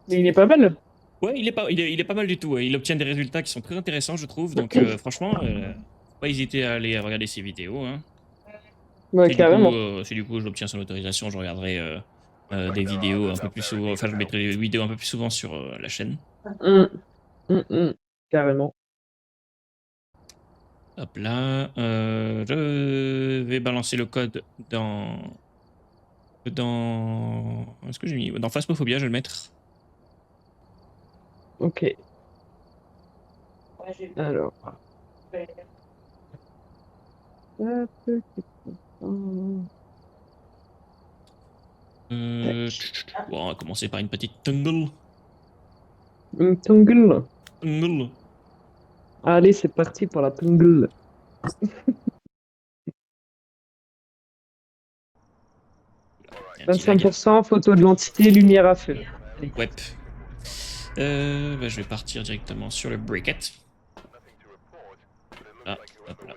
Mais il est pas mal. Ouais, il est pas mal du tout. Ouais. Il obtient des résultats qui sont très intéressants, je trouve. Donc, franchement, faut pas hésiter à aller regarder ses vidéos. Hein. Ouais, carrément. Si du coup j'obtiens son autorisation, je regarderai des vidéos un peu plus souvent. Enfin, je mettrai des vidéos un peu plus souvent sur la chaîne. Hum, carrément. Hop là. Je vais balancer le code Est-ce que j'ai mis dans Phasmophobia, je vais le mettre. Ok. Alors. Hop, tac. Bon, on va commencer par une petite tungle. Tungle. Tungle. Allez, c'est parti pour la tungle. Lag. 25%, photo de l'entité, lumière à feu. Allez. Ouais. Bah, je vais partir directement sur le bracket. Là, hop là.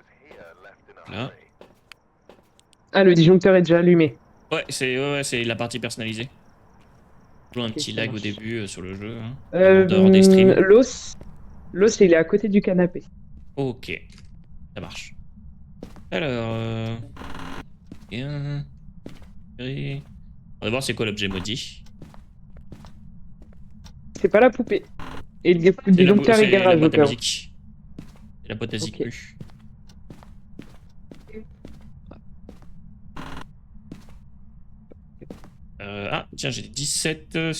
Là. Ah, le disjoncteur est déjà allumé. Ouais, c'est la partie personnalisée. Toujours un Ok, petit ça lag au marche. début sur le jeu, hein, même en dehors des streams. L'os, il est à côté du canapé. Ok, ça marche. Alors, bien. On va voir c'est quoi l'objet maudit. C'est pas la poupée. Et le disjoncteur est C'est la garage au boîte à cas où. musique. C'est la boîte à Ok. Zikmu. Ah, tiens, j'ai 17 dans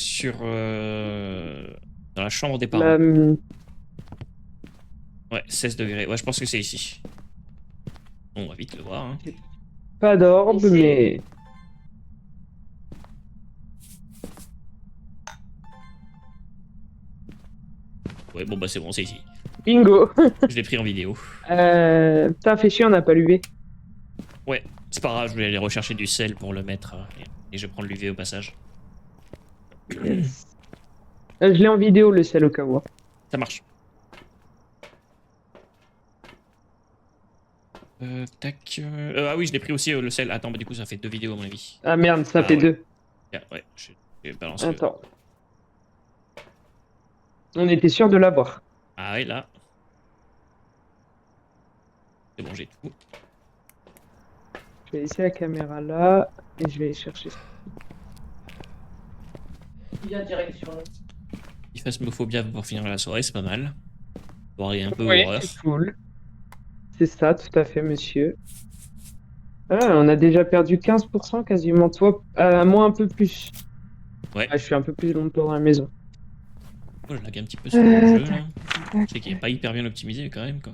la chambre des parents. La, Ouais, 16 degrés. Ouais, je pense que c'est ici. On va vite le voir. Hein. pas d'orbe, mais Ouais, bon, bah c'est bon, c'est ici. bingo. Je l'ai pris en vidéo. Putain, fait chier, on n'a pas l'UV. Ouais, c'est pas grave, je vais aller rechercher du sel pour le mettre. Et je vais prendre l'UV au passage. Yes. Je l'ai en vidéo, le sel au cas où. Hein. Ça marche. Tac. Ah oui, je l'ai pris aussi le sel. Attends, bah du coup, ça fait 2 vidéos à mon avis. Ah merde, ça Ah fait ouais. deux. Ouais, je balance le. Attends. On était sûr de l'avoir. Ah ouais, là. C'est bon, j'ai tout. Je vais laisser la caméra là et je vais aller chercher ça. Bien direction. Il phasmophobia pour finir la soirée, c'est pas mal. Soirée un peu Oui, horreur. c'est cool. C'est ça, tout à fait, monsieur. Ah, on a déjà perdu 15% quasiment. Toi, moi un peu plus. Ouais. Ah, je suis un peu plus longtemps dans la maison. Moi, je lag un petit peu sur le jeu, là. Tac, tac. Je sais qu'il est pas hyper bien optimisé, mais quand même, quoi.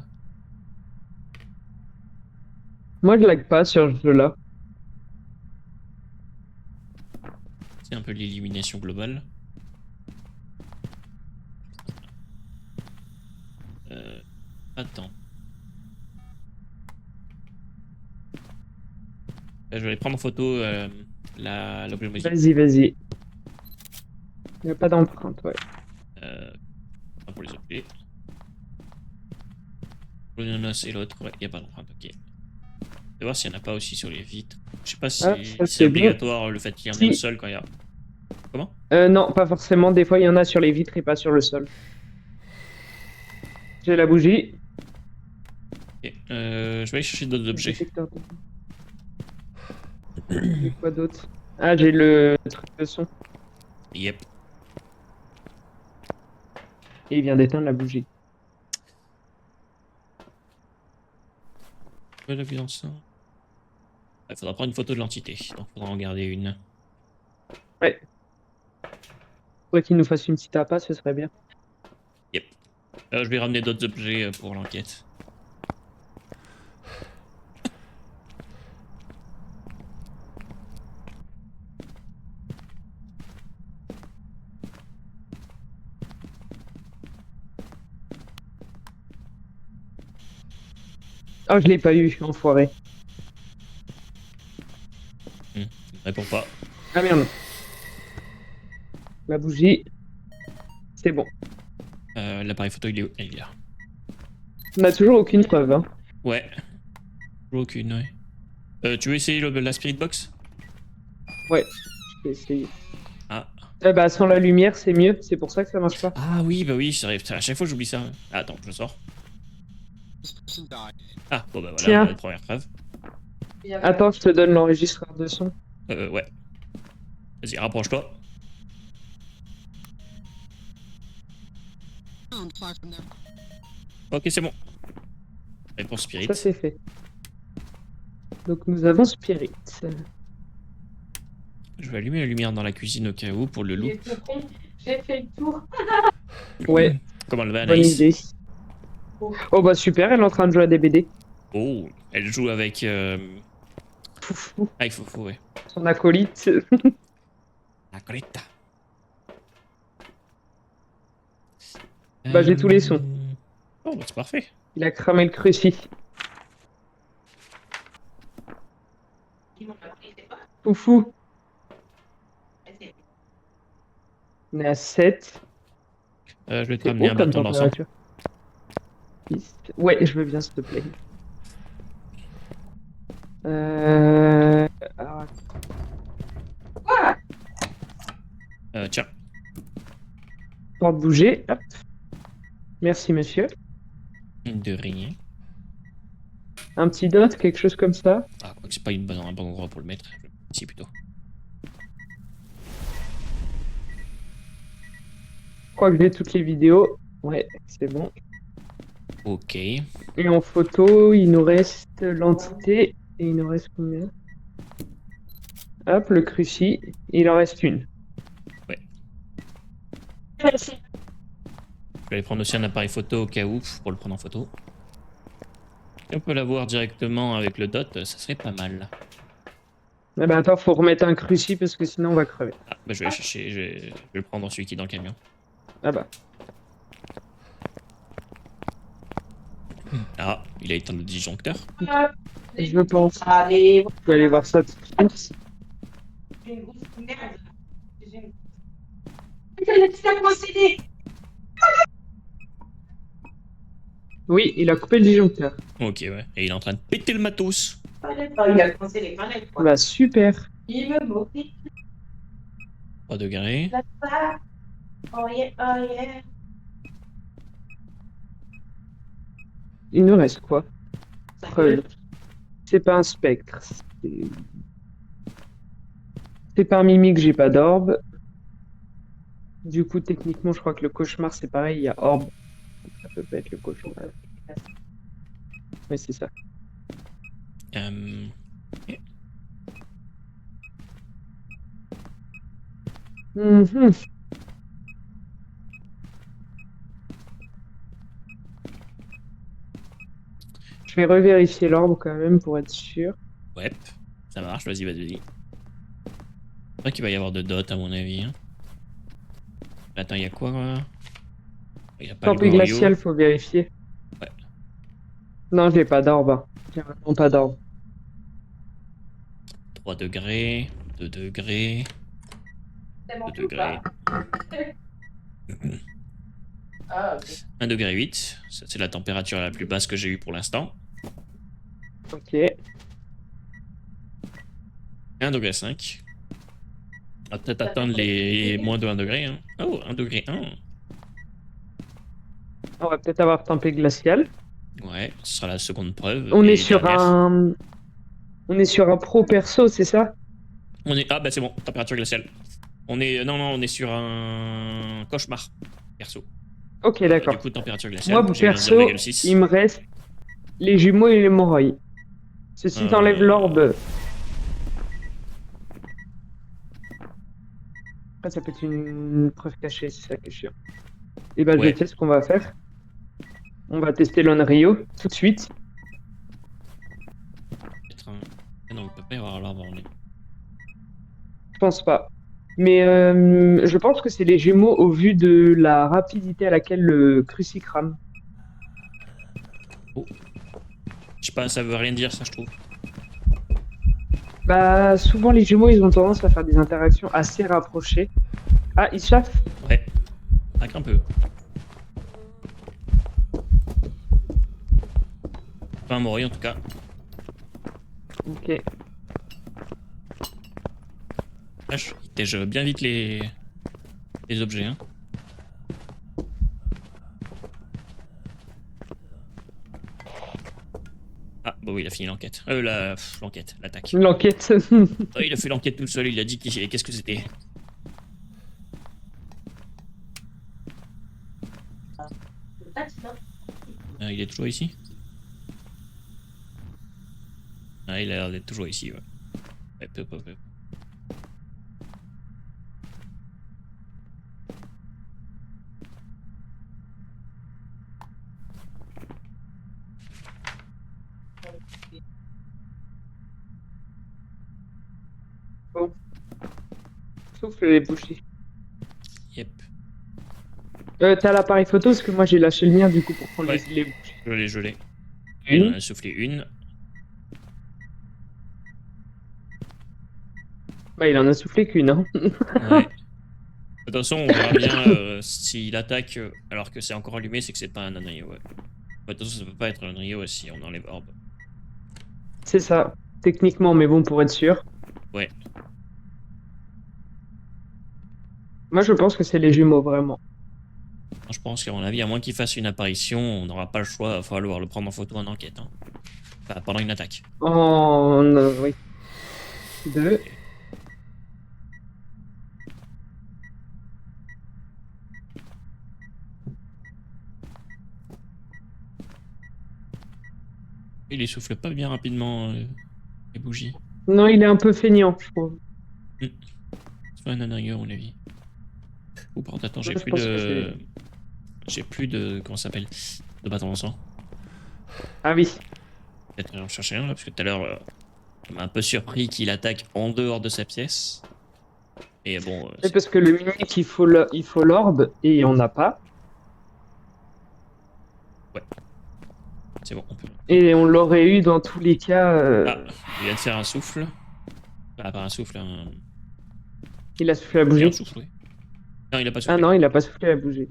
Moi, je lag pas sur ce jeu-là. C'est un peu l'illumination globale. Euh, Attends. Là, je vais aller prendre en photo l'objet musique. Vas-y, vas-y. Il n'y a pas d'empreinte, ouais. Euh, pour les objets. Pour l'ananas et l'autre, ouais, il n'y a pas d'empreinte, ok. Je vais voir s'il n'y en a pas aussi sur les vitres. Je sais pas Ah, si ça c'est c'est bon. obligatoire le fait qu'il y en ait au Si. sol quand il y a. Comment? Non, pas forcément. Des fois, il y en a sur les vitres et pas sur le sol. J'ai la bougie. Ok. Je vais aller chercher d'autres Le objets. détecteur de... J'ai quoi d'autre? Ah, j'ai le truc de son. Yep. Et il vient d'éteindre la bougie. La vue d'ensemble. Il faudra prendre une photo de l'entité, donc il faudra en garder une. Ouais. Faudrait qu'il nous fasse une petite appât, ce serait bien. Yep. Je vais ramener d'autres objets pour l'enquête. Oh, je l'ai pas eu, enfoiré. Il répond pas. Ah merde. La bougie. C'est bon. L'appareil photo, il est où? Il est là. On n'a toujours aucune preuve, hein. Ouais. Aucune, ouais. Tu veux essayer la Spirit Box? Ouais, je vais essayer. Ah. Bah, sans la lumière, c'est mieux. C'est pour ça que ça marche pas. Ah oui, bah oui, c'est vrai. Putain, à chaque fois j'oublie ça. Ah, attends, je sors. Ah, bon bah voilà, Tiens, la première preuve. attends, je te donne l'enregistreur de son. Ouais. Vas-y, rapproche-toi. Ok, c'est bon. Réponse Spirit. Ça, c'est fait. Donc, nous avons Spirit. Je vais allumer la lumière dans la cuisine au cas où pour le loup. J'ai fait le tour. Ouais, Comment elle va, bonne Anaïs? idée. Oh, bah, super, elle est en train de jouer à des BD. Oh, elle joue avec... Foufou, Avec Fofo, ouais. son acolyte. La coletta. Bah, j'ai tous les sons. Oh, bah c'est parfait. Il a cramé le crucifix. Foufou. On est à 7. Je vais te C'est ramener haut un comme bâton d'encens. température. Ouais, je veux bien, s'il te plaît. Alors, Tiens. porte bouger. Hop. Merci, monsieur. De rien. Un petit dot, quelque chose comme ça. Ah, quoi que c'est pas un bon endroit pour le mettre. Ici plutôt. Je crois que j'ai toutes les vidéos. Ouais, c'est bon. Ok. Et en photo, il nous reste l'entité. Et il nous reste combien? Hop, le cruci. Il en reste une. Ouais. Je vais aller prendre aussi un appareil photo au cas où pour le prendre en photo. Si on peut l'avoir directement avec le dot, ça serait pas mal. Ah bah attends, faut remettre un cruci parce que sinon on va crever. Ah, bah je vais aller chercher, je vais le prendre dans celui qui est dans le camion. Ah bah. Ah, il a éteint le disjoncteur. Je pense. Allez, Je vais aller voir ça tout de suite. j'ai une grosse merde. Tu as procédé. Oui, il a coupé le disjoncteur. Ok, ouais. Et il est en train de péter le matos. Il a commencé les canettes, quoi. Bah super. Il me moque. 3 degrés. Oh yeah, oh yeah. Il nous reste quoi? Ça Preuve. C'est pas un spectre. C'est pas un mimique, j'ai pas d'orbe. Du coup, techniquement, je crois que le cauchemar, c'est pareil, il y a orbe. Ça peut pas être le cauchemar. Mais c'est ça. Ok. Mhm. Je vais revérifier l'orbe quand même pour être sûr. Ouais, ça marche, vas-y, vas-y. C'est vrai qu'il va y avoir de dots à mon avis. Hein. Attends, il y a quoi il y a pas le Tempête Goryeo. glaciale, faut vérifier. Ouais. Non, j'ai pas d'orbe. Hein. J'ai vraiment pas d'orbe. 3 degrés, 2 degrés, C'est 2 mon degrés. Ah, ok. 1 degré 8, ça c'est la température la plus basse que j'ai eue pour l'instant. Ok. 1 degré 5. On va peut-être atteindre les moins de 1 degré. Hein. Oh, 1 degré 1. On va peut-être avoir tempête glaciale. Ouais, ce sera la seconde preuve. On et est sur dernière. un. On est sur un pro perso, c'est ça? On est... Ah bah c'est bon, température glaciale. On est... Non, non, on est sur un cauchemar, perso. Ok, Du d'accord. coup, température glaciale, Moi, j'ai eu un perso, 0,6. il me reste les jumeaux et l'hémorroïde. Ceci t'enlève l'orbe. Après, ça peut être une preuve cachée, c'est ça qui est chiant. Et bah, je Ouais. sais ce qu'on va faire. On va tester l'Unreal tout de suite. Peut-être un... Ah non, on peut pas y avoir l'arbre en ligne. Je pense pas. Mais je pense que c'est les Gémeaux au vu de la rapidité à laquelle le crucicrame. Oh. Je sais pas, ça veut rien dire ça, je trouve. Bah, souvent les Gémeaux, ils ont tendance à faire des interactions assez rapprochées. Ah, ils chaffent? Ouais. Craque un peu. Pas un mori en tout cas. Ok. Vache, il tège bien vite les Les objets, hein. Ah, bon, oui, il a fini l'enquête. L'enquête, l'attaque. L'enquête. Oh, il a fait l'enquête tout seul, il a dit qu'est-ce que c'était. C'est pas ça. Il est toujours ici? Ah, il a l'air d'être toujours ici, ouais. Hop. Bon. Souffle les bougies. Yep. T'as l'appareil photo parce que moi j'ai lâché le mien du coup pour prendre Ouais. les bougies. Je l'ai. Une. Il en a soufflé une. Bah, il en a soufflé qu'une, hein. Ouais. De toute façon, on verra bien s'il attaque alors que c'est encore allumé, c'est que c'est pas un Anrio, ouais. De toute façon, ça peut pas être un Anrio si on enlève Orb. C'est ça, techniquement, mais bon, pour être sûr. Ouais. Moi je pense que c'est les jumeaux, vraiment. Je pense qu'à mon avis, à moins qu'il fasse une apparition, on n'aura pas le choix, il va falloir le prendre en photo en enquête. Hein. Enfin, pendant une attaque. Oui. Deux. Il essouffle pas bien rapidement les bougies. Non, il est un peu feignant, je trouve. C'est pas un Anrio, à mon avis. Ou par contre, attends, j'ai Ouais, je plus pense de. que J'ai plus de. Comment ça s'appelle? De bâton en sang. Ah oui. Peut-être en chercher un là, parce que tout à l'heure, ça m'a un peu surpris qu'il attaque en dehors de sa pièce. Et bon, C'est parce que le mimique, il faut l'orbe et on n'a pas. c'est bon, on peut. Et on l'aurait eu dans tous les cas. Ah, il vient de faire un souffle. Ah, pas un souffle, Il a soufflé la un bougie. souffle, oui. Non, il a pas Ah soufflé. non, il a pas soufflé la bougie.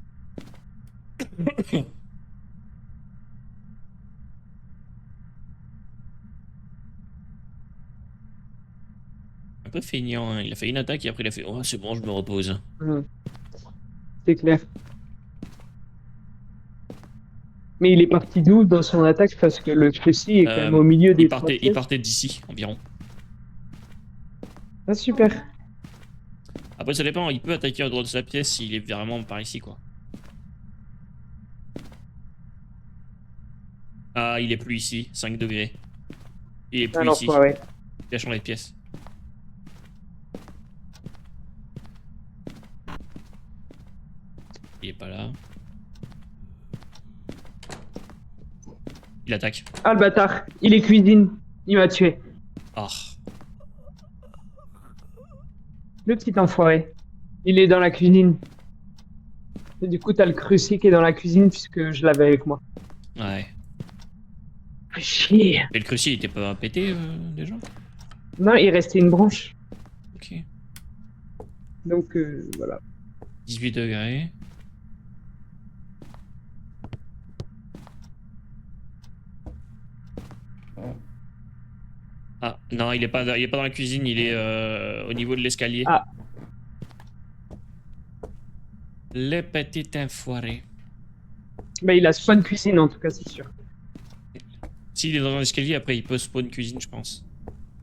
Un peu feignant, hein. Il a fait une attaque et après il a fait oh, c'est bon, je me repose. C'est clair. Mais il est parti d'où dans son attaque parce que le Cruci est quand même au milieu des trois Il pièces. partait d'ici environ. Ah super. Après, ça dépend, il peut attaquer en dehors de sa pièce s'il est vraiment par ici, quoi. Ah, il est plus ici, 5 degrés. Il est Ah plus ici. l'enfoiré. Il a changé de pièce. Il est pas là. Il attaque. Ah le bâtard, il est cuisine. Il m'a tué. Ah. Le petit enfoiré. Il est dans la cuisine. Et du coup, t'as le Cruci qui est dans la cuisine puisque je l'avais avec moi. Ouais. Ah, chier. Mais le cruci, il était pas pété déjà? Non, il restait une branche. Ok. Donc voilà. 18 degrés. Ah, non, il est pas dans la cuisine, il est au niveau de l'escalier. Ah. Le petit enfoiré. Bah, il a spawn cuisine en tout cas, c'est sûr. S'il est dans l'escalier, après il peut spawn cuisine, je pense.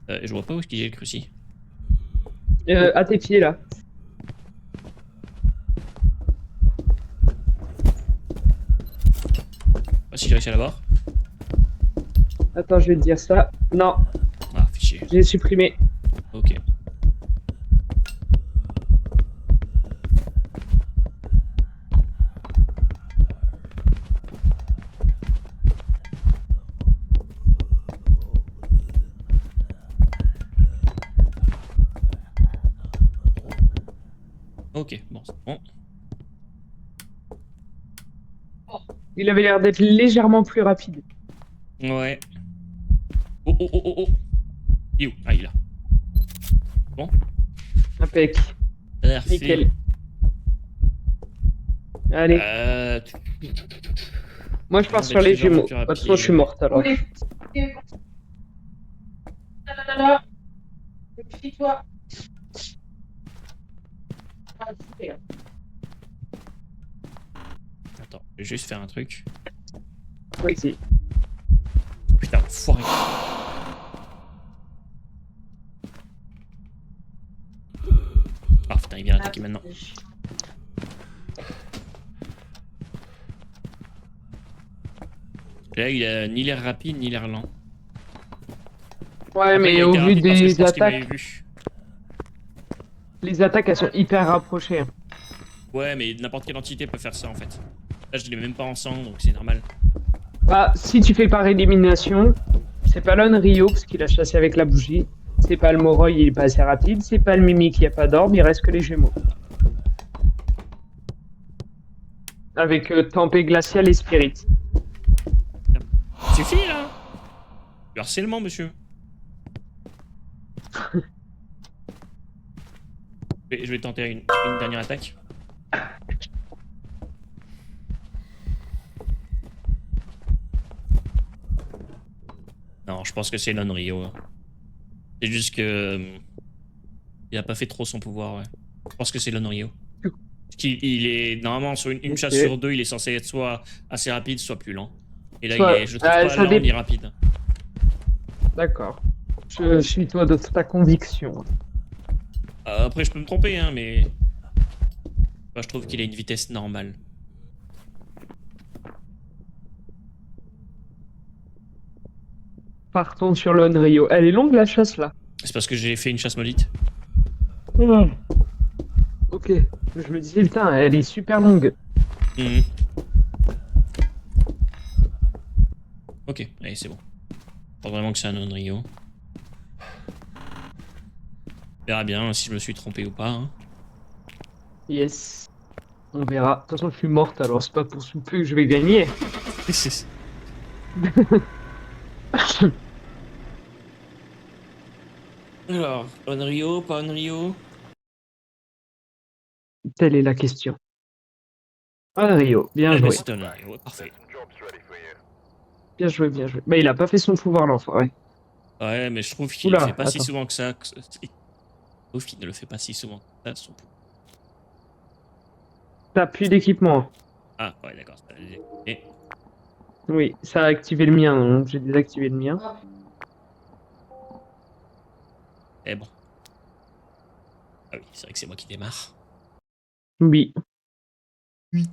Je vois pas où est-ce qu'il est le cruci. À tes pieds là. Ah, si j'ai réussi à l'avoir. Attends, je vais te dire ça. Non, Ah, fichier. j'ai supprimé. Ok. Ok, bon, c'est bon. Il avait l'air d'être légèrement plus rapide. Ouais. Oh, oh, oh, oh, oh. Il est où? Ah, il est là. Bon. Impec. Parfait. Nickel. Allez, moi je pars sur les légèrement jumeaux. plus De toute façon, rapide. je suis morte alors. Oui. Là. Méfie-toi. Ah, super. Je vais juste faire un truc. Vas-y. Putain, foiré. Ah putain, il vient attaquer maintenant. Là, il a ni l'air rapide, ni l'air lent. Ouais, Après, il mais a au été vu rapide parce que je des pense qu'il m'avait attaques, vu. les attaques, elles sont hyper rapprochées, hein. Ouais, mais n'importe quelle entité peut faire ça en fait. Là, je les mets même pas ensemble, donc c'est normal. Bah, si tu fais par élimination, c'est pas l'Onryo parce qu'il a chassé avec la bougie. C'est pas le Moroi, il est pas assez rapide. C'est pas le Mimic, il n'y a pas d'orbe, il reste que les Gémeaux. Avec Tempête Glaciale et Spirit. Suffit là. Du harcèlement, monsieur. Je vais tenter une dernière attaque. Non, je pense que c'est l'Onryo. C'est juste que. Il a pas fait trop son pouvoir, ouais. Je pense que c'est l'Onryo. Il est. Normalement, sur une chasse Ok. sur deux, il est censé être soit assez rapide, soit plus lent. Et là, il Soit, est. Je le trouve pas ça lent ni dépend. rapide. D'accord. Je suis toi de ta conviction. Après, je peux me tromper, hein, mais. Moi, je trouve qu'il a une vitesse normale. Partons sur l'Onryo. Elle est longue la chasse là. C'est parce que j'ai fait une chasse maudite. Ok. Je me disais, putain, elle est super longue. Mhm. Ok, allez, c'est bon. Je pense vraiment que c'est un Onryo. On verra bien si je me suis trompé ou pas. Hein. Yes. On verra. De toute façon, je suis morte, alors c'est pas pour souper que je vais gagner. Alors, Onryo, pas Onryo? Telle est la question. Onryo, bien Eh ben, joué. c'est un Onryo, parfait. Bien joué, bien joué. Bah, il a pas fait son pouvoir, l'enfoiré. Ouais, mais je trouve qu'il le fait Oula, pas si attends. souvent que ça. Ouf, il ne le fait pas si souvent que ça, son pouvoir. T'as plus d'équipement. Ah, ouais, d'accord. Et Oui, ça a activé le mien, donc j'ai désactivé le mien. bon. Ah oui, c'est vrai que c'est moi qui démarre. Oui. Oui.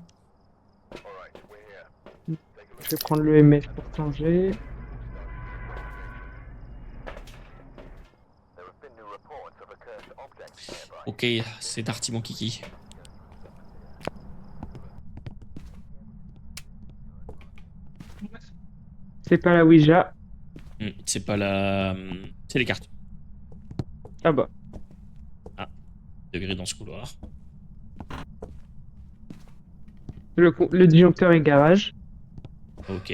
Je vais prendre le MF pour changer. Ok, c'est Darty mon kiki. C'est pas la Ouija. C'est pas la. C'est les cartes. Ah bah. Ah, degré dans ce couloir. Le disjoncteur est garage. Ok.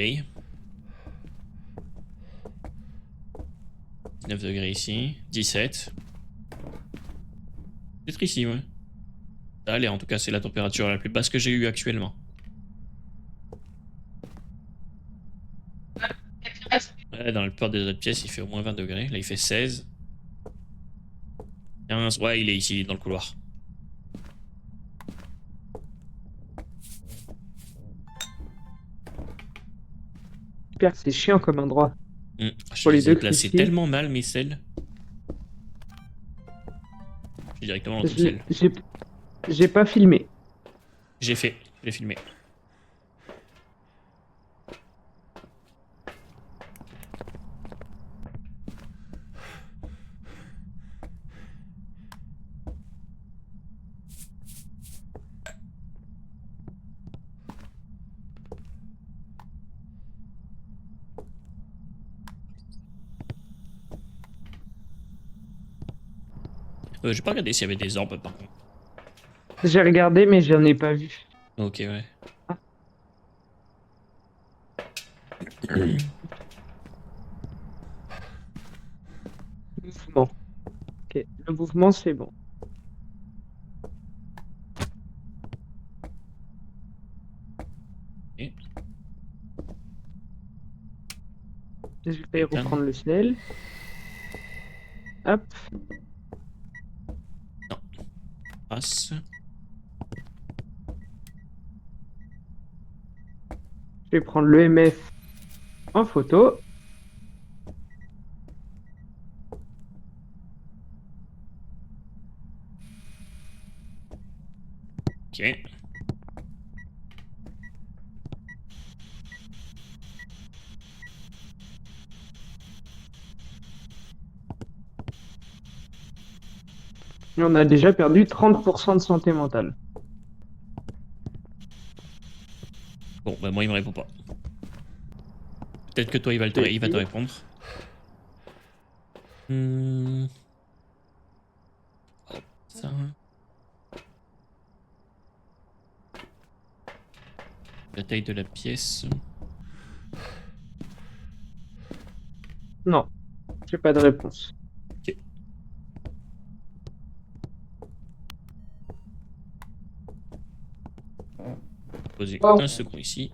19 degrés ici. 17. C'est ici, ouais. Allez, en tout cas, c'est la température la plus basse que j'ai eue actuellement. Ouais, dans la plupart des autres pièces, il fait au moins 20 degrés. Là, il fait 16. 15. Ouais, il est ici, dans le couloir. Super, c'est chiant comme endroit. Je Pour les les ai deux placés crucifix. tellement mal, mes selles. Je suis directement dans tout J'ai sel. j'ai- j'ai pas filmé. J'ai fait. Je l'ai filmé. J'ai pas regardé s'il y avait des orbes, par contre. J'ai regardé, mais j'en ai pas vu. Ok, ouais. Ah. Mouvement. Ok, le mouvement, c'est bon. Et Je vais éteindre. reprendre le snell. Hop. Passe. Je vais prendre l'EMF en photo. Ok. Et on a déjà perdu 30% de santé mentale. Bon, bah moi, il me répond pas. Peut-être que toi, il va te répondre. Hop, ça. La taille de la pièce. Non, j'ai pas de réponse. Ok. Poser Oh. un second ici.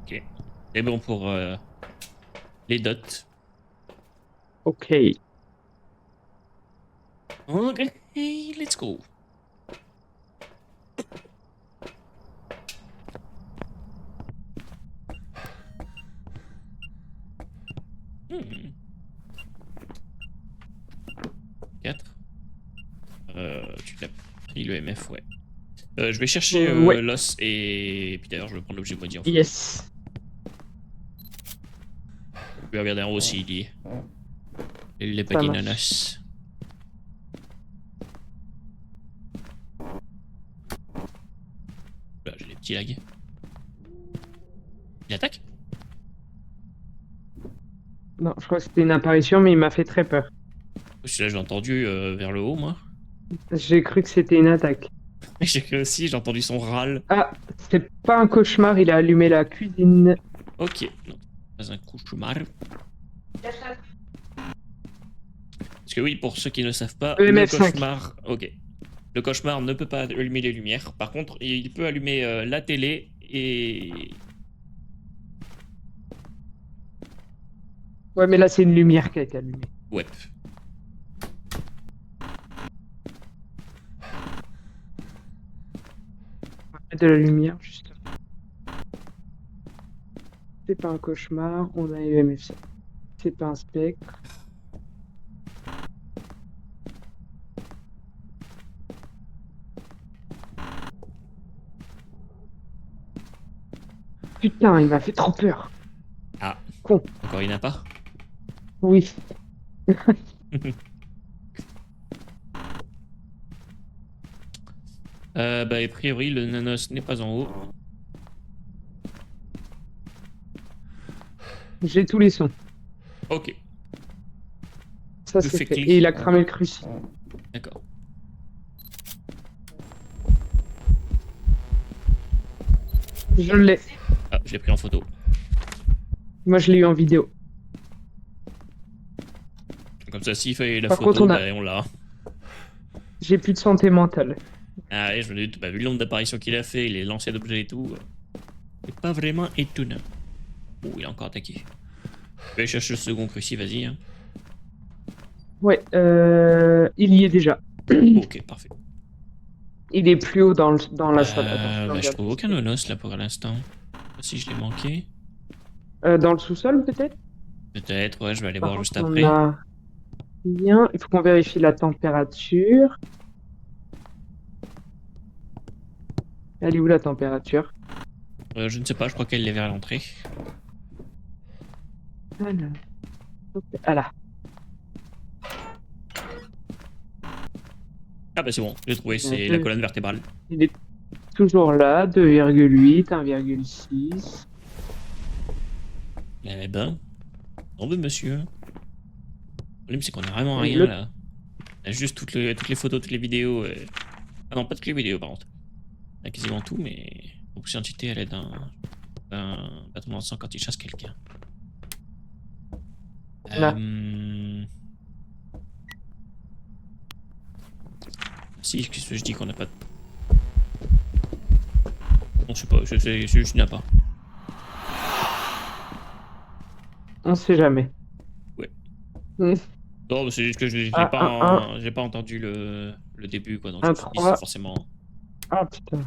Ok. C'est bon pour les dots. Ok. Ok, let's go. Hmm. 4. Tu l'as pris le MF, ouais. Je vais chercher Ouais. l'os et puis d'ailleurs je vais prendre l'objet maudit en photo. Yes. Je vais regarder en haut s'il y est. Les Ça petits marche. nanas. Là, j'ai des petits lags. Il attaque? Non, je crois que c'était une apparition, mais il m'a fait très peur. Celui-là, j'ai entendu vers le haut, moi. J'ai cru que c'était une attaque. J'ai cru aussi, j'ai entendu son râle. Ah, c'est pas un cauchemar, il a allumé la cuisine. Ok, non, pas un cauchemar. Parce que oui, pour ceux qui ne savent pas, le EMF 5. cauchemar... Ok. Le cauchemar ne peut pas allumer les lumières. Par contre, il peut allumer la télé et... Ouais, mais là, c'est une lumière qui a été allumée. Ouais. On va mettre de la lumière, juste. C'est pas un cauchemar, on a EMF 5. C'est pas un spectre. Putain, il m'a fait trop peur. Ah. Con. Encore il n'a pas. Oui. Bah, a priori, le nanos n'est pas en haut. J'ai tous les sons. Ok, Ça, Le c'est fait fait. clic. Et il a cramé le crucifix. d'accord. Je l'ai. Ah, je l'ai pris en photo. Moi, je l'ai eu en vidéo. Comme ça, s'il fait la Par photo, contre, on a- bah, on l'a. J'ai plus de santé mentale. Ah ouais, je me doute, bah, vu le nombre d'apparitions qu'il a fait, les lancers d'objets et tout, c'est pas vraiment étonnant. Oh, il a encore attaqué. Je vais chercher le second cruci, vas-y. Hein. Ouais, il y est déjà. Ok, parfait. Il est plus haut dans la salle. Attends, je Bah, je regarde trouve juste. aucun onos là pour l'instant. Si je l'ai manqué. Dans le sous-sol, peut-être? Peut-être, ouais, je vais aller Par voir contre, juste on après. a rien. Il faut qu'on vérifie la température. Elle est où la température? Je ne sais pas, je crois qu'elle est vers l'entrée. Alors. Hop, ah là. Ah bah c'est bon, j'ai trouvé, c'est Deux. la colonne vertébrale. Il est toujours là. 2,8, 1,6. Eh ben, on veut monsieur. Le problème c'est qu'on a vraiment Et rien le- là. On a juste toutes les photos, toutes les vidéos. Ah non, pas toutes les vidéos par contre. On a quasiment tout, mais on peut entité à l'aide d'un bâton d'encens quand il chasse quelqu'un. Là. Si, qu'est-ce que je dis qu'on n'a pas de... Non, je sais pas, je n'ai pas. On sait jamais. Ouais. Hmm. Non, c'est juste que j'ai Ah, pas, j'ai pas entendu le début, quoi. Donc je un me suis dit, c'est 3. forcément. Ah putain,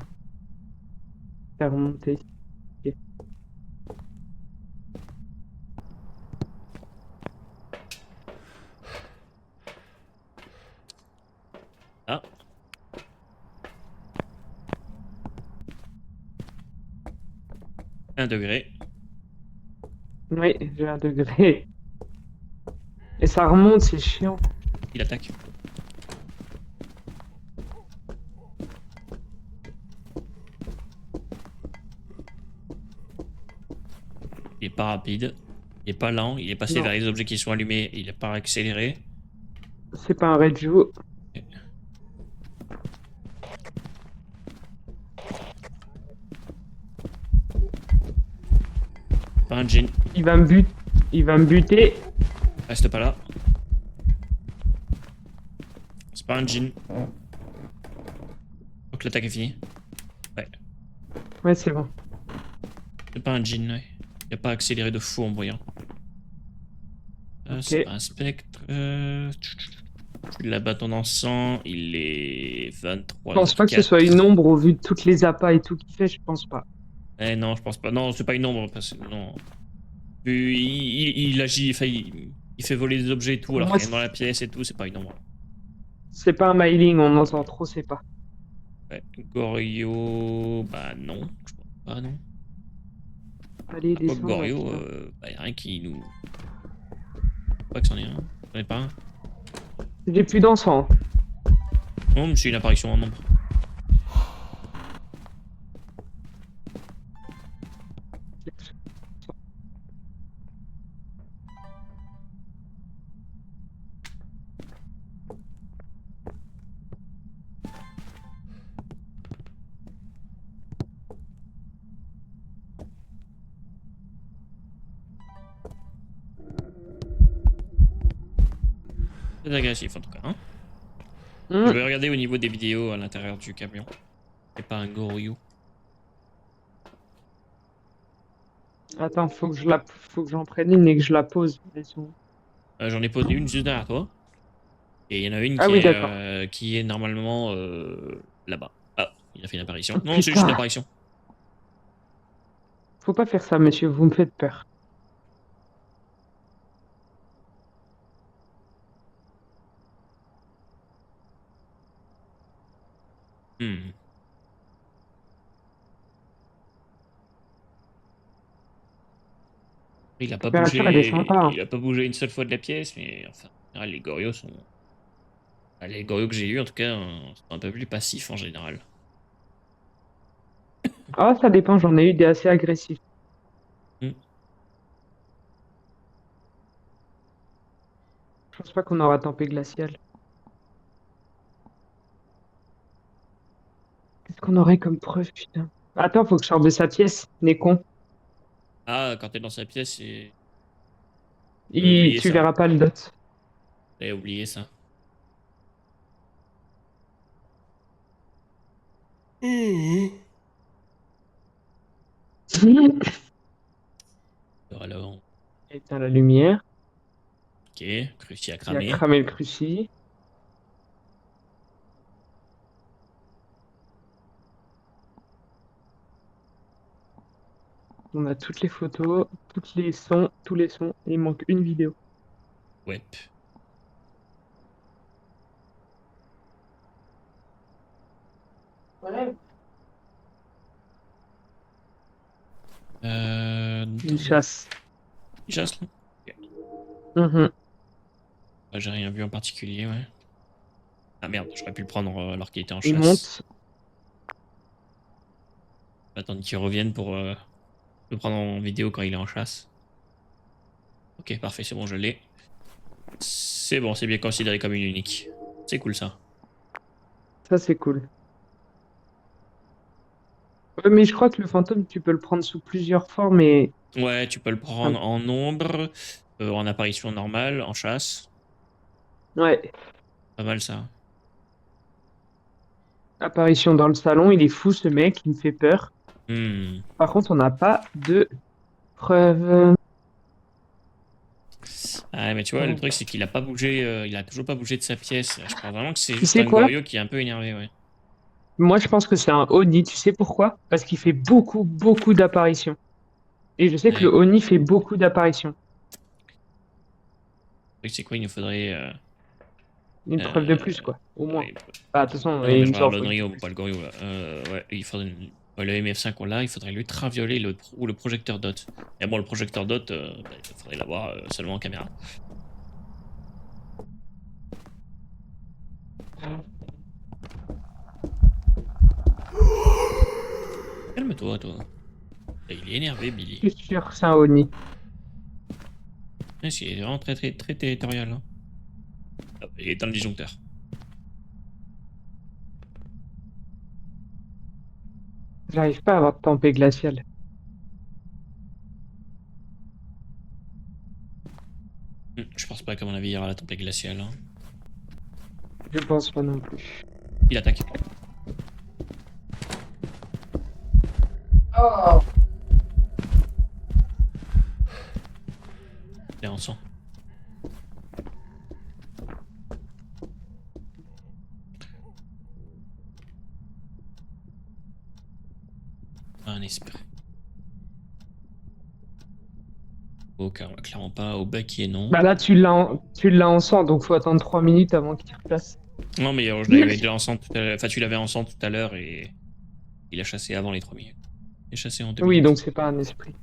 t'as remonté. Ok. Ah, 1 degré. Oui, j'ai 1 degré. Et ça remonte, c'est chiant. Il attaque. Il est pas rapide. Il est pas lent. Il est passé Non, vers les objets qui sont allumés. Il est pas accéléré. c'est pas un Reju. Pas un Jin. Il va me il va me buter. Reste pas là. C'est pas un Jin. Donc l'attaque est finie. Ouais. Ouais, c'est bon. C'est pas un Jin, ouais. Il a pas accéléré de fou en voyant. Ok. C'est pas un spectre. La bâton d'encens, il est Je 23 pense pas que ce soit une ombre au vu de toutes les appâts et tout qu'il fait, je pense pas. Eh non, je pense pas. Non, c'est pas une ombre parce que non. Il agit, enfin, il fait voler des objets et tout Pour alors moi, qu'il est dans la pièce et tout, c'est pas une ombre. c'est pas un Myling, on entend trop, c'est pas. Ouais. Goryo, bah non, je pense pas, non. Allez, Quoi que descends. Goryo, bah y a rien qui nous. Pas que c'en est un. J'en ai pas un. J'ai plus d'encens. Non, mais c'est une apparition en ombre. Très agressif en tout cas, hein. Je vais regarder au niveau des vidéos à l'intérieur du camion. C'est pas un Goryo. Attends, faut que j'en prenne une et que je la pose. J'en ai posé une juste derrière toi. Et il y en a une Ah oui, d'accord. qui est normalement là-bas. Ah, il a fait une apparition. Oh, Non, c'est juste une putain, apparition. faut pas faire ça, monsieur, vous me faites peur. Hmm. Il a La pas température, elle est bougé. sympa, hein. Il a pas bougé une seule fois de la pièce, mais enfin, en général, les Goryo sont. Ah, les Goryo que j'ai eu en tout cas sont un peu plus passifs en général. Ah, ça dépend, j'en ai eu des assez agressifs. Hmm. Je pense pas qu'on aura tempé glacial. Qu'est-ce qu'on aurait comme preuve, putain? Attends, faut que je sorte de sa pièce, n'est con. Ah, quand t'es dans sa pièce, j'ai oublié Tu ça. verras pas le dot. J'avais oublié ça. Alors, Éteins la lumière. ok, cruci à Il a cramer. cramé le cruci. On a toutes les photos, tous les sons, tous les sons. Il manque une vidéo. Ouais. Ouais. Une chasse. Il chasse là. Ok. Mhm. Bah, j'ai rien vu en particulier, ouais. Ah merde, j'aurais pu le prendre alors qu'il était en Il chasse. monte. Attendre qu'il revienne pour le prendre en vidéo quand il est en chasse. Ok, parfait, c'est bon, je l'ai. C'est bon, c'est bien considéré comme une unique. C'est cool ça. Ça, c'est cool. Ouais, mais je crois que le fantôme, tu peux le prendre sous plusieurs formes et... Ouais, tu peux le prendre en ombre, en apparition normale, en chasse. Ouais. Pas mal ça. Apparition dans le salon, il est fou ce mec, il me fait peur. Hmm. Par contre, on n'a pas de preuves. Ah, mais tu vois, le truc, c'est qu'il a pas bougé, il a toujours pas bougé de sa pièce. Je pense vraiment que c'est Tu juste sais un quoi? Gorio qui est un peu énervé, ouais. Moi, je pense que c'est un Oni. Tu sais pourquoi? Parce qu'il fait beaucoup, beaucoup d'apparitions. Et je sais que Ouais. le Oni fait beaucoup d'apparitions. Le truc, c'est quoi? Il nous faudrait. Une preuve de plus, quoi. Au moins. Ouais, Bah, de toute façon, non, non, mais il je nous en regarde faut une. l'Onryo, pas le Gorio là. Ouais, il faudrait. Ouais, le MF5 on l'a, il faudrait l'ultraviolet ou le projecteur dot. Et bon, le projecteur dot, bah, il faudrait l'avoir seulement en caméra. Calme-toi, toi. Il est énervé, Billy. Je suis sûr que c'est un Oni. Ouais, il est vraiment très, très, très territorial. Hein. Ah, il est dans le disjoncteur. J'arrive pas à avoir de tempête glaciale. Je pense pas qu'à mon avis, il y aura la tempête glaciale. Hein. Je pense pas non plus. Il attaque. Oh. Il est en sang. Un esprit. Au clairement pas. Au baquet, non. Bah là, tu l'as en sang, donc faut attendre 3 minutes avant qu'il replace. Non, mais je l'avais déjà en sang tout à l'heure. Enfin, tu l'avais en sang tout à l'heure et il a chassé avant les 3 minutes. Il a chassé en 2 Oui, minutes. donc c'est pas un esprit.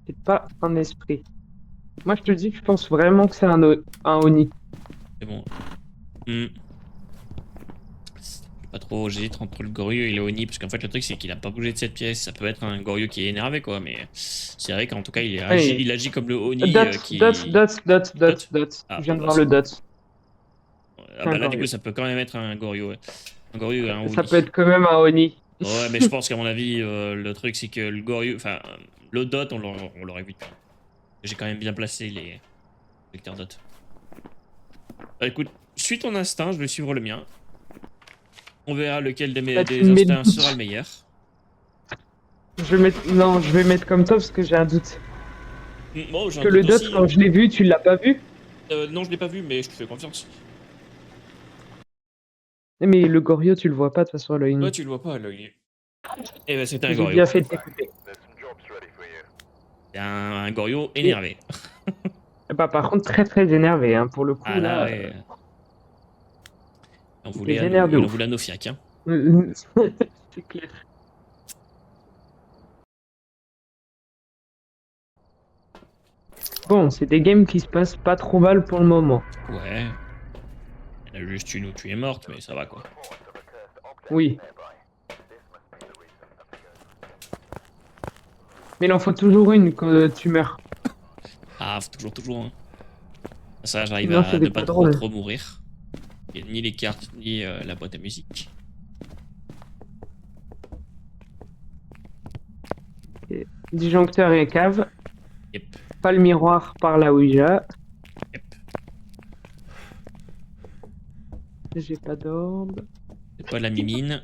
C'est pas un esprit. Moi, je te dis que je pense vraiment que c'est un Oni. C'est bon. Je sais pas trop, j'hésite entre le Goryu et le Oni, parce qu'en fait, le truc, c'est qu'il a pas bougé de cette pièce. Ça peut être un Goryu qui est énervé, quoi, mais c'est vrai qu'en tout cas, Allez, il agit comme le Oni Dots, qui. Dots. Dot. Je Ah, viens bon, de bah, voir c'est le bon. Dots. Ah, C'est un bah là, du coup, Goryo. ça peut quand même être un Goryu, ouais. Un Goryu et un Ça Oni. peut être quand même un Oni. Ouais, mais je pense qu'à mon avis, le truc, c'est que le Goryu. Enfin, le Dot, on l'aurait vu depuis. J'ai quand même bien placé les vecteurs Dot. Bah, écoute, suis ton instinct, je vais suivre le mien. On verra lequel Là, tu des me mets le instincts sera le doute. meilleur. Non, je vais mettre comme toi parce que j'ai un doute. Bon, j'ai Parce un que le doute Dots, aussi. quand je l'ai vu, tu l'as pas vu? Non, je l'ai pas vu, mais je te fais confiance. Mais le Goryo, tu le vois pas de toute façon à l'œil Toi, nu. tu le vois pas, l'œil. Eh ben, c'était un J'ai Goryo. bien fait de t'écouter. C'est un Goryo Et énervé. bah, par contre, très très énervé, hein, pour le coup, Ah là, là, ouais. il était vénère de Il en ouf. voulait à nos fiacs, hein. C'est clair. Bon, c'est des games qui se passent pas trop mal pour le moment. Ouais. Il y en a juste une où tu es morte, mais ça va, quoi. Oui. Mais il en faut toujours une quand tu meurs. Ah, faut toujours, hein. Ça, j'arrive Sinon, à ne c'était pas pas trop, drôle. trop mourir. Et ni les cartes, ni la boîte à musique. Et disjoncteur et cave. Yep, Pas le miroir par la Ouija. yep. J'ai pas d'orbe. C'est pas de la mimine.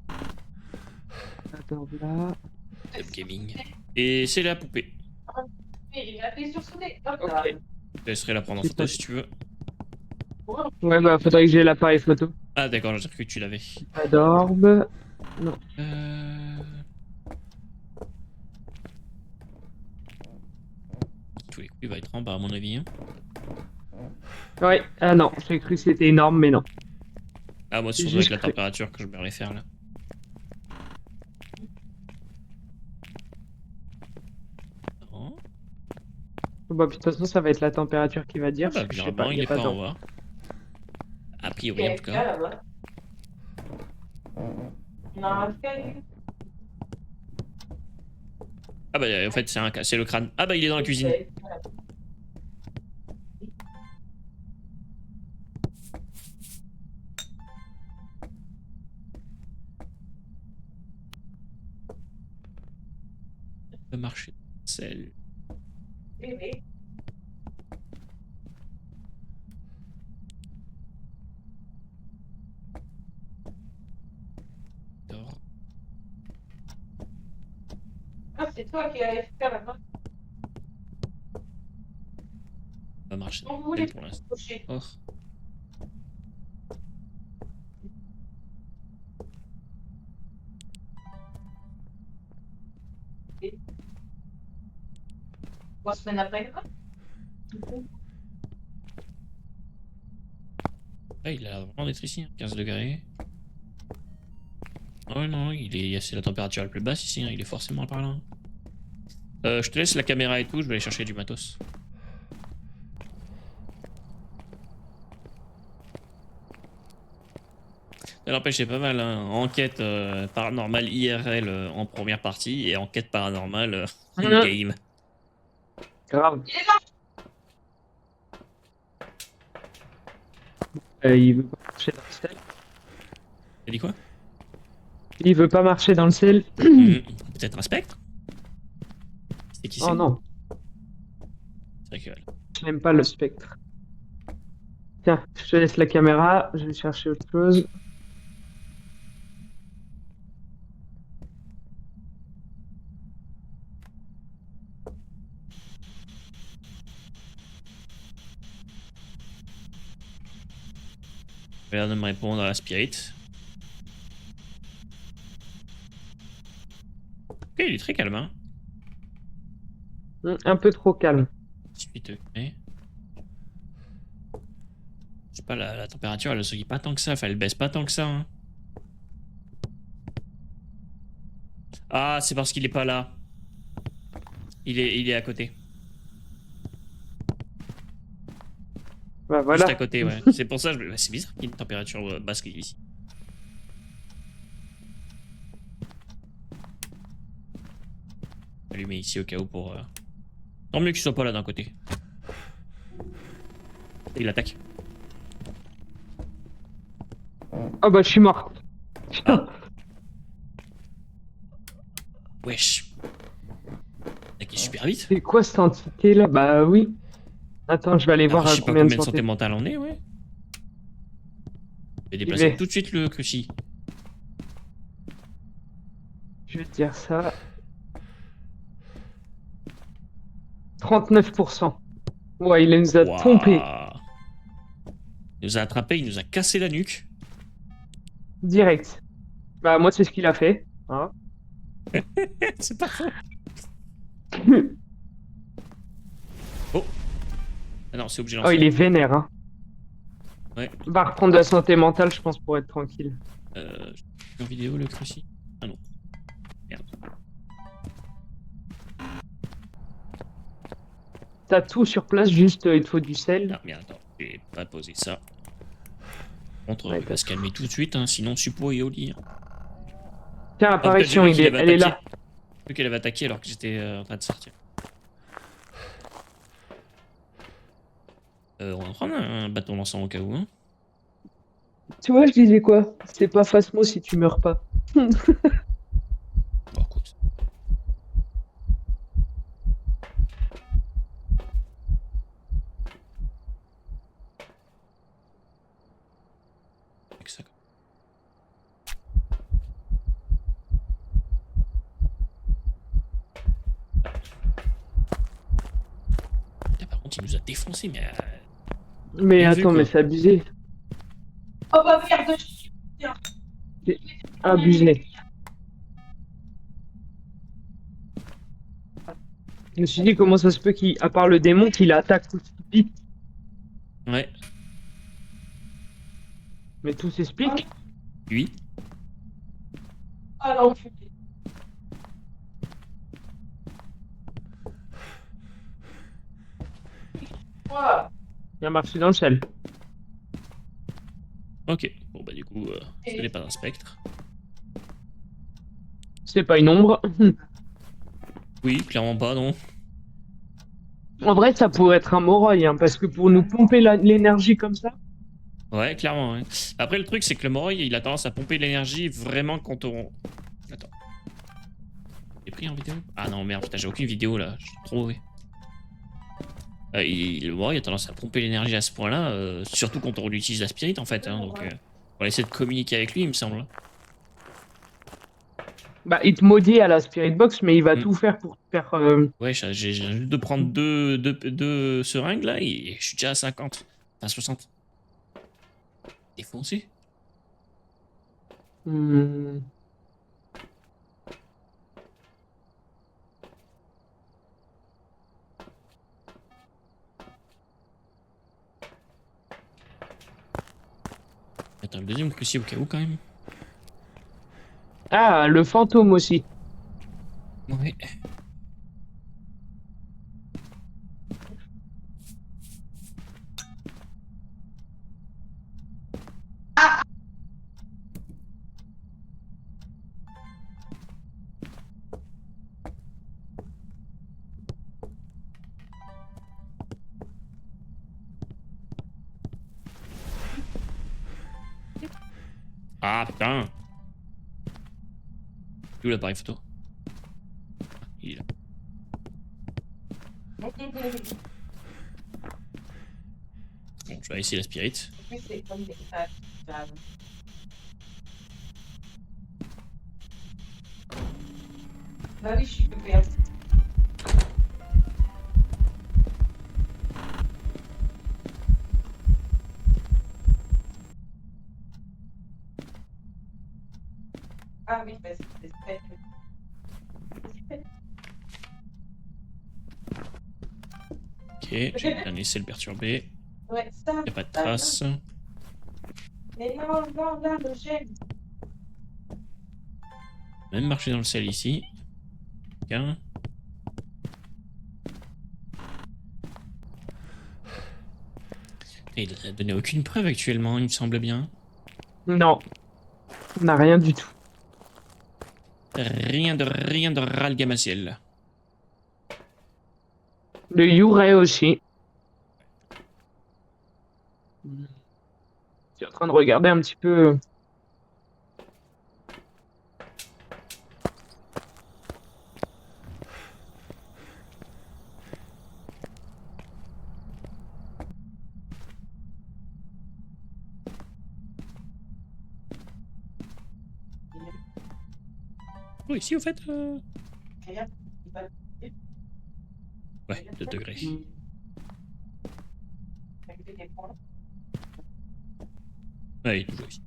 Pas d'orbe là. Up Gaming. Et c'est la poupée. Il a appuyé sur sauter. Hop Ok. là. Je te laisserai la prendre en J'ai photo pas- si tu veux. Ouais, bah, faudrait que j'ai l'appareil photo. Ah, d'accord, j'ai cru que tu l'avais. Pas d'orbe. Non. Euh... Tous les coups, il va être en bas, à mon avis. Hein. Ouais. Ah non, j'ai cru que c'était énorme, mais non. Ah, moi, c'est J'ai surtout avec juste la cru. température que je vais les faire là. Non. Bah, puis, de toute façon, ça va être la température qui va dire. Ah, bah, Parce que je sais bizarrement, pas, il il y a est pas pas en d'orbe. bas. A Il priori, y en a tout un cas. là-bas. Non, Ah, bah, en fait, c'est le crâne. Ah, bah, il est dans la cuisine. Le marché. Celle. Oui. d'or. Ah, c'est toi qui allais faire la main. va marcher Bon, vous voulez pour l'instant. coucher. Oh. Trois semaines après. Ah, il a l'air vraiment d'être ici, hein, 15 degrés. Oh non, c'est la température la plus basse ici, hein, il est forcément par là. Je te laisse la caméra et tout, je vais aller chercher du matos. Ça n'empêche, c'est pas mal, hein. Enquête paranormale IRL en première partie et enquête paranormale in-game. Grave. Il est là. Il veut pas marcher dans le sel. T'as dit quoi? Il veut pas marcher dans le sel. Peut-être un spectre? C'est qui c'est? Oh non, C'est vrai que, je n'aime pas le spectre. Tiens, je te laisse la caméra, je vais chercher autre chose. il a l'air de me répondre à la spirit. Ok, il est très calme, hein. Un peu trop calme. 18 degrés. Je sais pas, la température elle se dit pas tant que ça, enfin elle baisse pas tant que ça. Hein. Ah, c'est parce qu'il est pas là. Il est à côté. Bah voilà. Juste à côté, ouais. C'est pour ça, c'est bizarre qu'il y ait une température basse ici. Je vais allumer ici au cas où pour... Tant mieux qu'il soit pas là d'un côté. Il attaque. Oh bah je suis mort. Ah. Wesh. Attaqué super vite. C'est quoi cette entité là? Bah oui. Attends, je vais aller voir Alors, je à sais pas combien de combien de santé santé. mentale on est, ouais. Je vais vais. déplacer tout de suite le cruci. Je vais te dire ça. 39%. Ouais, il nous a Waouh. trompés. Il nous a attrapé, il nous a cassé la nuque. Direct. Bah moi c'est ce qu'il a fait. Hein. C'est pas faux. Oh. Ah non, c'est obligé de Oh, lancer. il est vénère. Hein. Ouais. Va reprendre de la santé mentale, je pense, pour être tranquille. En vidéo le cruci. Ah non. Merde. T'as tout sur place, juste il te faut du sel. Ah merde, attends, je vais pas poser ça. Contre, Ouais, il va se calmer tout de suite, hein, sinon Suppo est au lit. Hein. Tiens, apparition, elle est là. J'ai vu qu'elle avait attaqué alors que j'étais en train de sortir. On va prendre un bâton lançant au cas où. Hein. Tu vois, je disais quoi? C'est pas Phasmo si tu meurs pas. Bon, écoute. Avec ça. Putain, par contre, il nous a défoncé, mais. Mais Bien attends, vu, quoi. mais c'est abusé. Oh bah merde. C'est abusé. Je me suis dit comment ça se peut qu'il, à part le démon, qu'il attaque tout vite. Ouais, Mais tout s'explique. lui. Ah non, je suis. Voilà. Il a marché dans le sel. Ok, bon bah du coup, ce n'est pas un spectre. C'est pas une ombre. Oui, clairement pas, non. En vrai, ça pourrait être un Moroi, hein, parce que pour nous pomper l'énergie comme ça. Ouais, clairement. Ouais. Après, le truc, c'est que le Moroi, il a tendance à pomper de l'énergie vraiment quand on... Attends. J'ai pris en vidéo? Ah non, merde, putain, j'ai aucune vidéo, là. Je suis trop mauvais. Le Moroi, il a tendance à pomper l'énergie à ce point-là, surtout quand on utilise la spirit, en fait. Hein, donc, on va essayer de communiquer avec lui, il me semble. Bah, il te maudit à la Spirit Box, mais il va Mm. tout faire pour te faire. Ouais, j'ai juste de prendre deux seringues là et je suis déjà à 50. Enfin 60. Défoncé. hmm, Attends, le deuxième crucier au cas où quand même. Ah, le fantôme aussi. Ouais. Ah putain. Où l'appareil photo? Ah, il est là. Bon, je vais essayer la spirit. C'est comme des Bah oui, je suis perdue. Ah oui, bah c'est très... Ok, j'ai bien laissé le perturber. Ouais, ça. Y a pas de traces. Mais non, non, là, le gel. Même marché dans le sel ici. Tiens. Il n'a donné aucune preuve actuellement, il me semble bien. Non, on n'a rien du tout. Rien de ras le gamasiel. Le Yurei aussi. Je suis en train de regarder un petit peu. Oh, ici au fait. Regarde, il va... Ouais, 2 degrés. Avec des points. Ouais, il est toujours ici.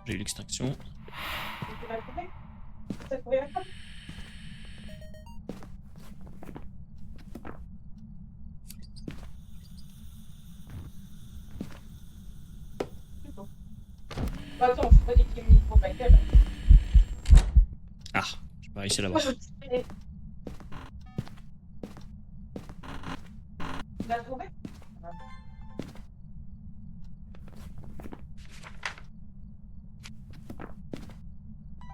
J'ai eu l'extinction. Tu vas trouver? Ça te convient pas? C'est bon. Attends, je pas dit qu'il y a une micro-backup. Ah, j'ai pas réussi à l'avoir. Tu l'as trouvé?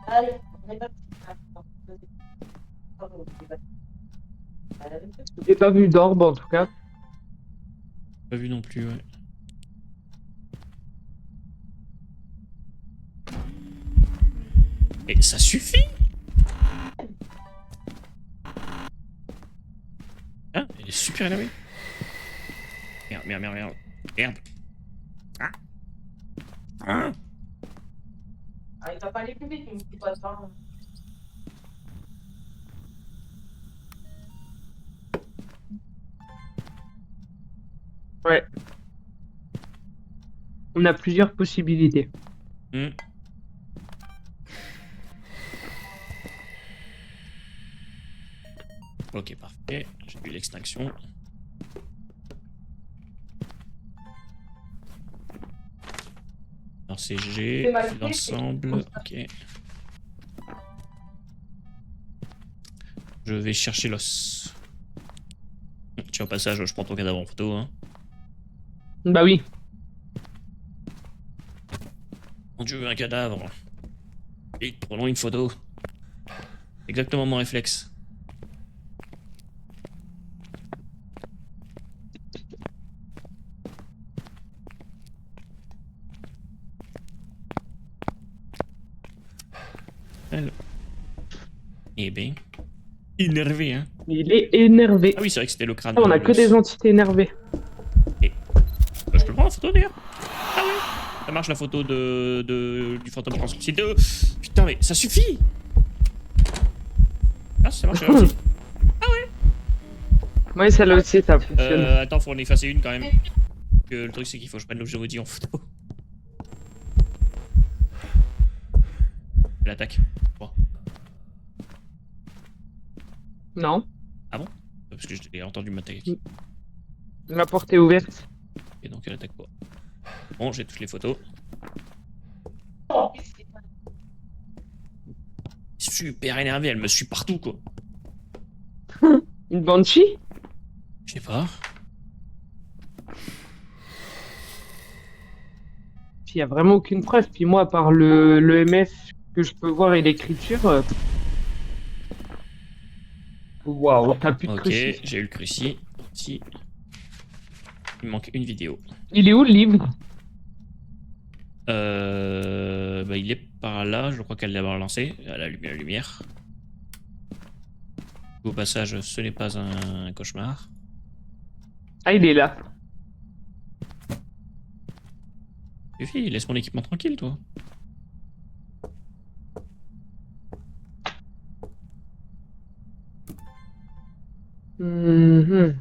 Allez, on est parti. Pardon, c'est pas- J'ai pas vu d'orbe en tout cas. Pas vu non plus, ouais. Et ça suffit? Ah, elle est super énervée. Merde, merde, merde, merde. Merde. Ah. Ah. Ah, il va pas aller plus vite, il me dit pas de temps. Ouais. On a plusieurs possibilités. Hmm. Ok, parfait. J'ai eu l'extinction. Alors c'est G, C'est mal c'est fait, l'ensemble. Ok. Je vais chercher l'os. Tiens, au passage, je prends ton cadavre en photo. Hein. Bah oui. Mon dieu, un cadavre. Vite, prenons une photo. Exactement mon réflexe. Alors. Eh ben. Énervé, hein. Il est énervé. Ah oui, c'est vrai que c'était le crâne. Ah, on a que des entités énervées. marche la photo du fantôme translucide. Putain, mais ça suffit. Ah, ça marche là aussi. Ouais, celle-là aussi, ça fonctionne. Attends, faut en effacer une quand même. Le truc, c'est qu'il faut que je prenne l'objet maudit en photo. Elle attaque. Bon. Non, Parce que j'ai entendu m'attaquer. la porte est ouverte. Et donc elle attaque pas. Bon, j'ai toutes les photos. Oh, Super énervée, elle me suit partout quoi. Une banshee? Je sais pas. Il y a vraiment aucune preuve. Puis moi, à part le MF que je peux voir et l'écriture... Waouh, t'as plus de Ok, crucifix. j'ai eu le cruci. Si. Il me manque une vidéo. Il est où le livre? Bah, il est par là, je crois qu'elle l'a relancé. Elle allume la lumière. Au passage, ce n'est pas un cauchemar. Ah, il est là. Suffit, laisse mon équipement tranquille, toi. Mhm.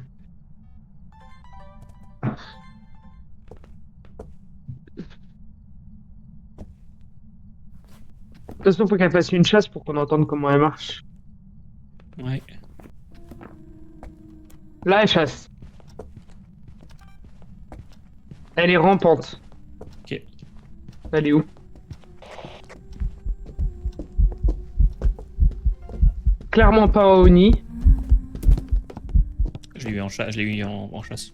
De toute façon, faut qu'elle fasse une chasse pour qu'on entende comment elle marche. Ouais. Là, elle chasse. Elle est rampante. Ok. Elle est où? Clairement pas un Oni. Je l'ai eu en chasse. Je l'ai eu en chasse.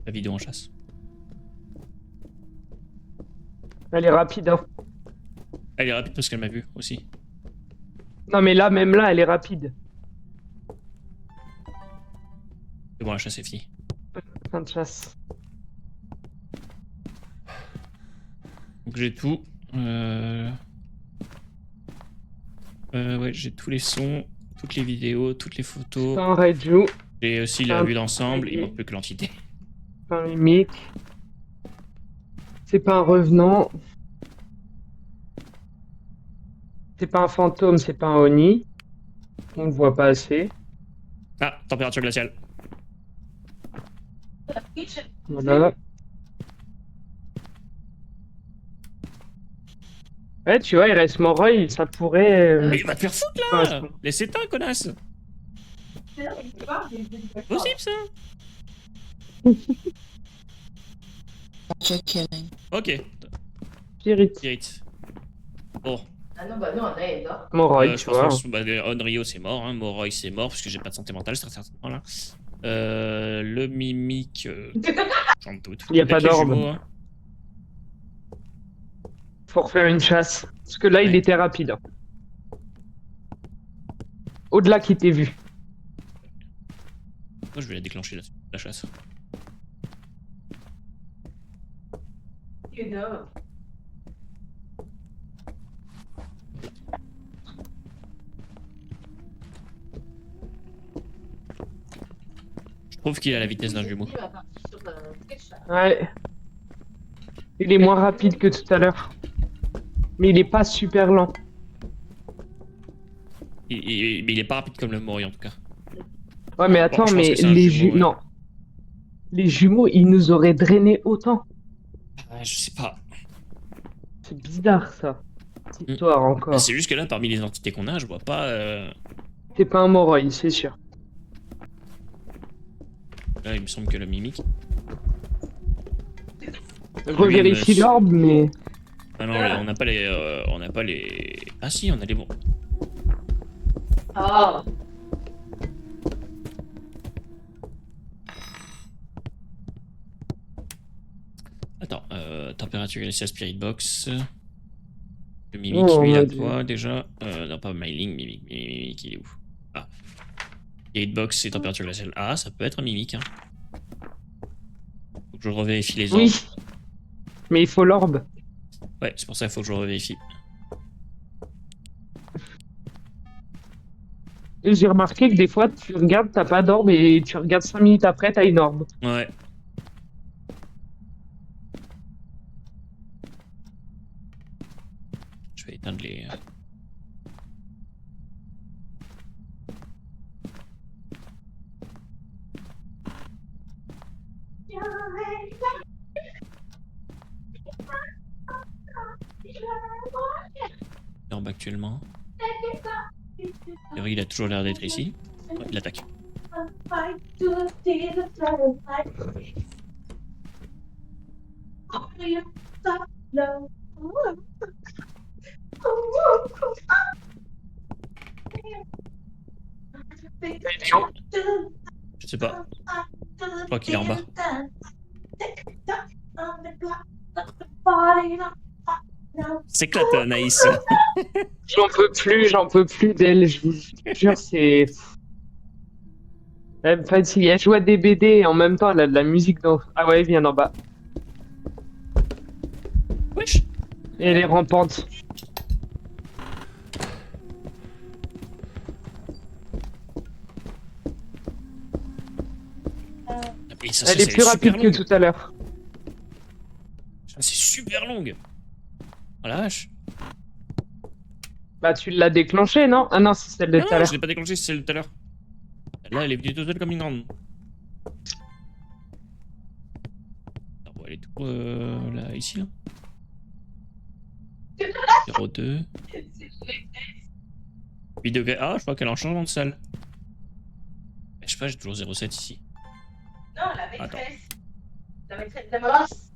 La vidéo en chasse. Elle est rapide, hein. Elle est rapide parce qu'elle m'a vu aussi. Non, mais là, même là, elle est rapide. C'est bon, la chasse est finie. Fin de chasse. Donc j'ai tout. Ouais, j'ai tous les sons, toutes les vidéos, toutes les photos. C'est un Raiju, J'ai aussi la vue d'ensemble. Il manque plus que l'entité. c'est un mimique. C'est pas un revenant. C'est pas un fantôme, c'est pas un Oni. On le voit pas assez. Ah, température glaciale. Voilà. Ouais, tu vois, il reste Moroi, ça pourrait. Mais il va te faire foutre là. correspondre. Laisse éteindre, connasse. Possible ça. After killing. Ok. Spirit. Spirit. Bon. Ah non, bah non, on est là. Moroi, Je tu pense vois. que Onryo c'est mort, hein. Moroi c'est mort parce que j'ai pas de santé mentale, c'est certainement là. Le mimique, j'en doute. Il y a pas Peut-être les d'orbe. jumeaux, hein. Faut refaire une chasse. Parce que là, il Ouais. était rapide, hein. Au-delà qui t'ait vu. Moi je vais la déclencher là, la chasse. Je trouve qu'il a la vitesse d'un jumeau. Ouais. Il est moins rapide que tout à l'heure. Mais il est pas super lent. Mais il est pas rapide comme le Mori en tout cas. Ouais, mais attends, je pense mais que c'est un les jumeau, ouais. Non. Les jumeaux, ils nous auraient drainé autant. Ah, je sais pas. C'est bizarre, ça. Cette histoire, Bah, encore. c'est juste que là, parmi les entités qu'on a, je vois pas. C'est pas un Moroi, c'est sûr. Là, il me semble que le mimique. Revérifie Lui, l'orbe, mais... Ah non, on n'a pas les. On n'a pas les. Ah si, on a les bons. Ah, Attends, température glaciale Spirit Box. Le mimique, Oh, lui, mon à Dieu. toi déjà. Non, pas Mailing, mimique, il est où? Ah. Spirit Box et température glaciale. Ah, ça peut être un mimique, hein. Faut que je revérifie les ordres. Oui. Mais il faut l'orbe. Ouais, c'est pour ça qu'il faut que je revérifie. Et j'ai remarqué que des fois, tu regardes, t'as pas d'orbe, et tu regardes 5 minutes après, t'as une orbe. Ouais. orbe actuellement. Il a toujours l'air d'être ici. Ouais, il attaque. Je sais pas. Je crois qu'il est en bas. S'éclate, Naïs. J'en peux plus d'elle, je vous jure, c'est... Elle me fatigue. Elle joue à des BD et en même temps, elle a de la musique dans... Ah ouais, il vient d'en bas. Wesh. Et elle est rampante. Et ça, Elle est plus rapide que tout à l'heure. C'est super longue. Oh la vache. Bah, tu l'as déclenché, non? Ah non, c'est celle de Non, tout à non, je l'heure. l'ai pas déclenché, c'est celle de tout à l'heure. Là, elle est venue toute seule comme une grande. Alors, bon, elle est tout là, ici, là. 02. 8 degrés. Ah, je crois qu'elle est en changement de salle. Je sais pas, j'ai toujours 07 ici. Non, la maîtresse. Attends. La maîtresse de la madrasse.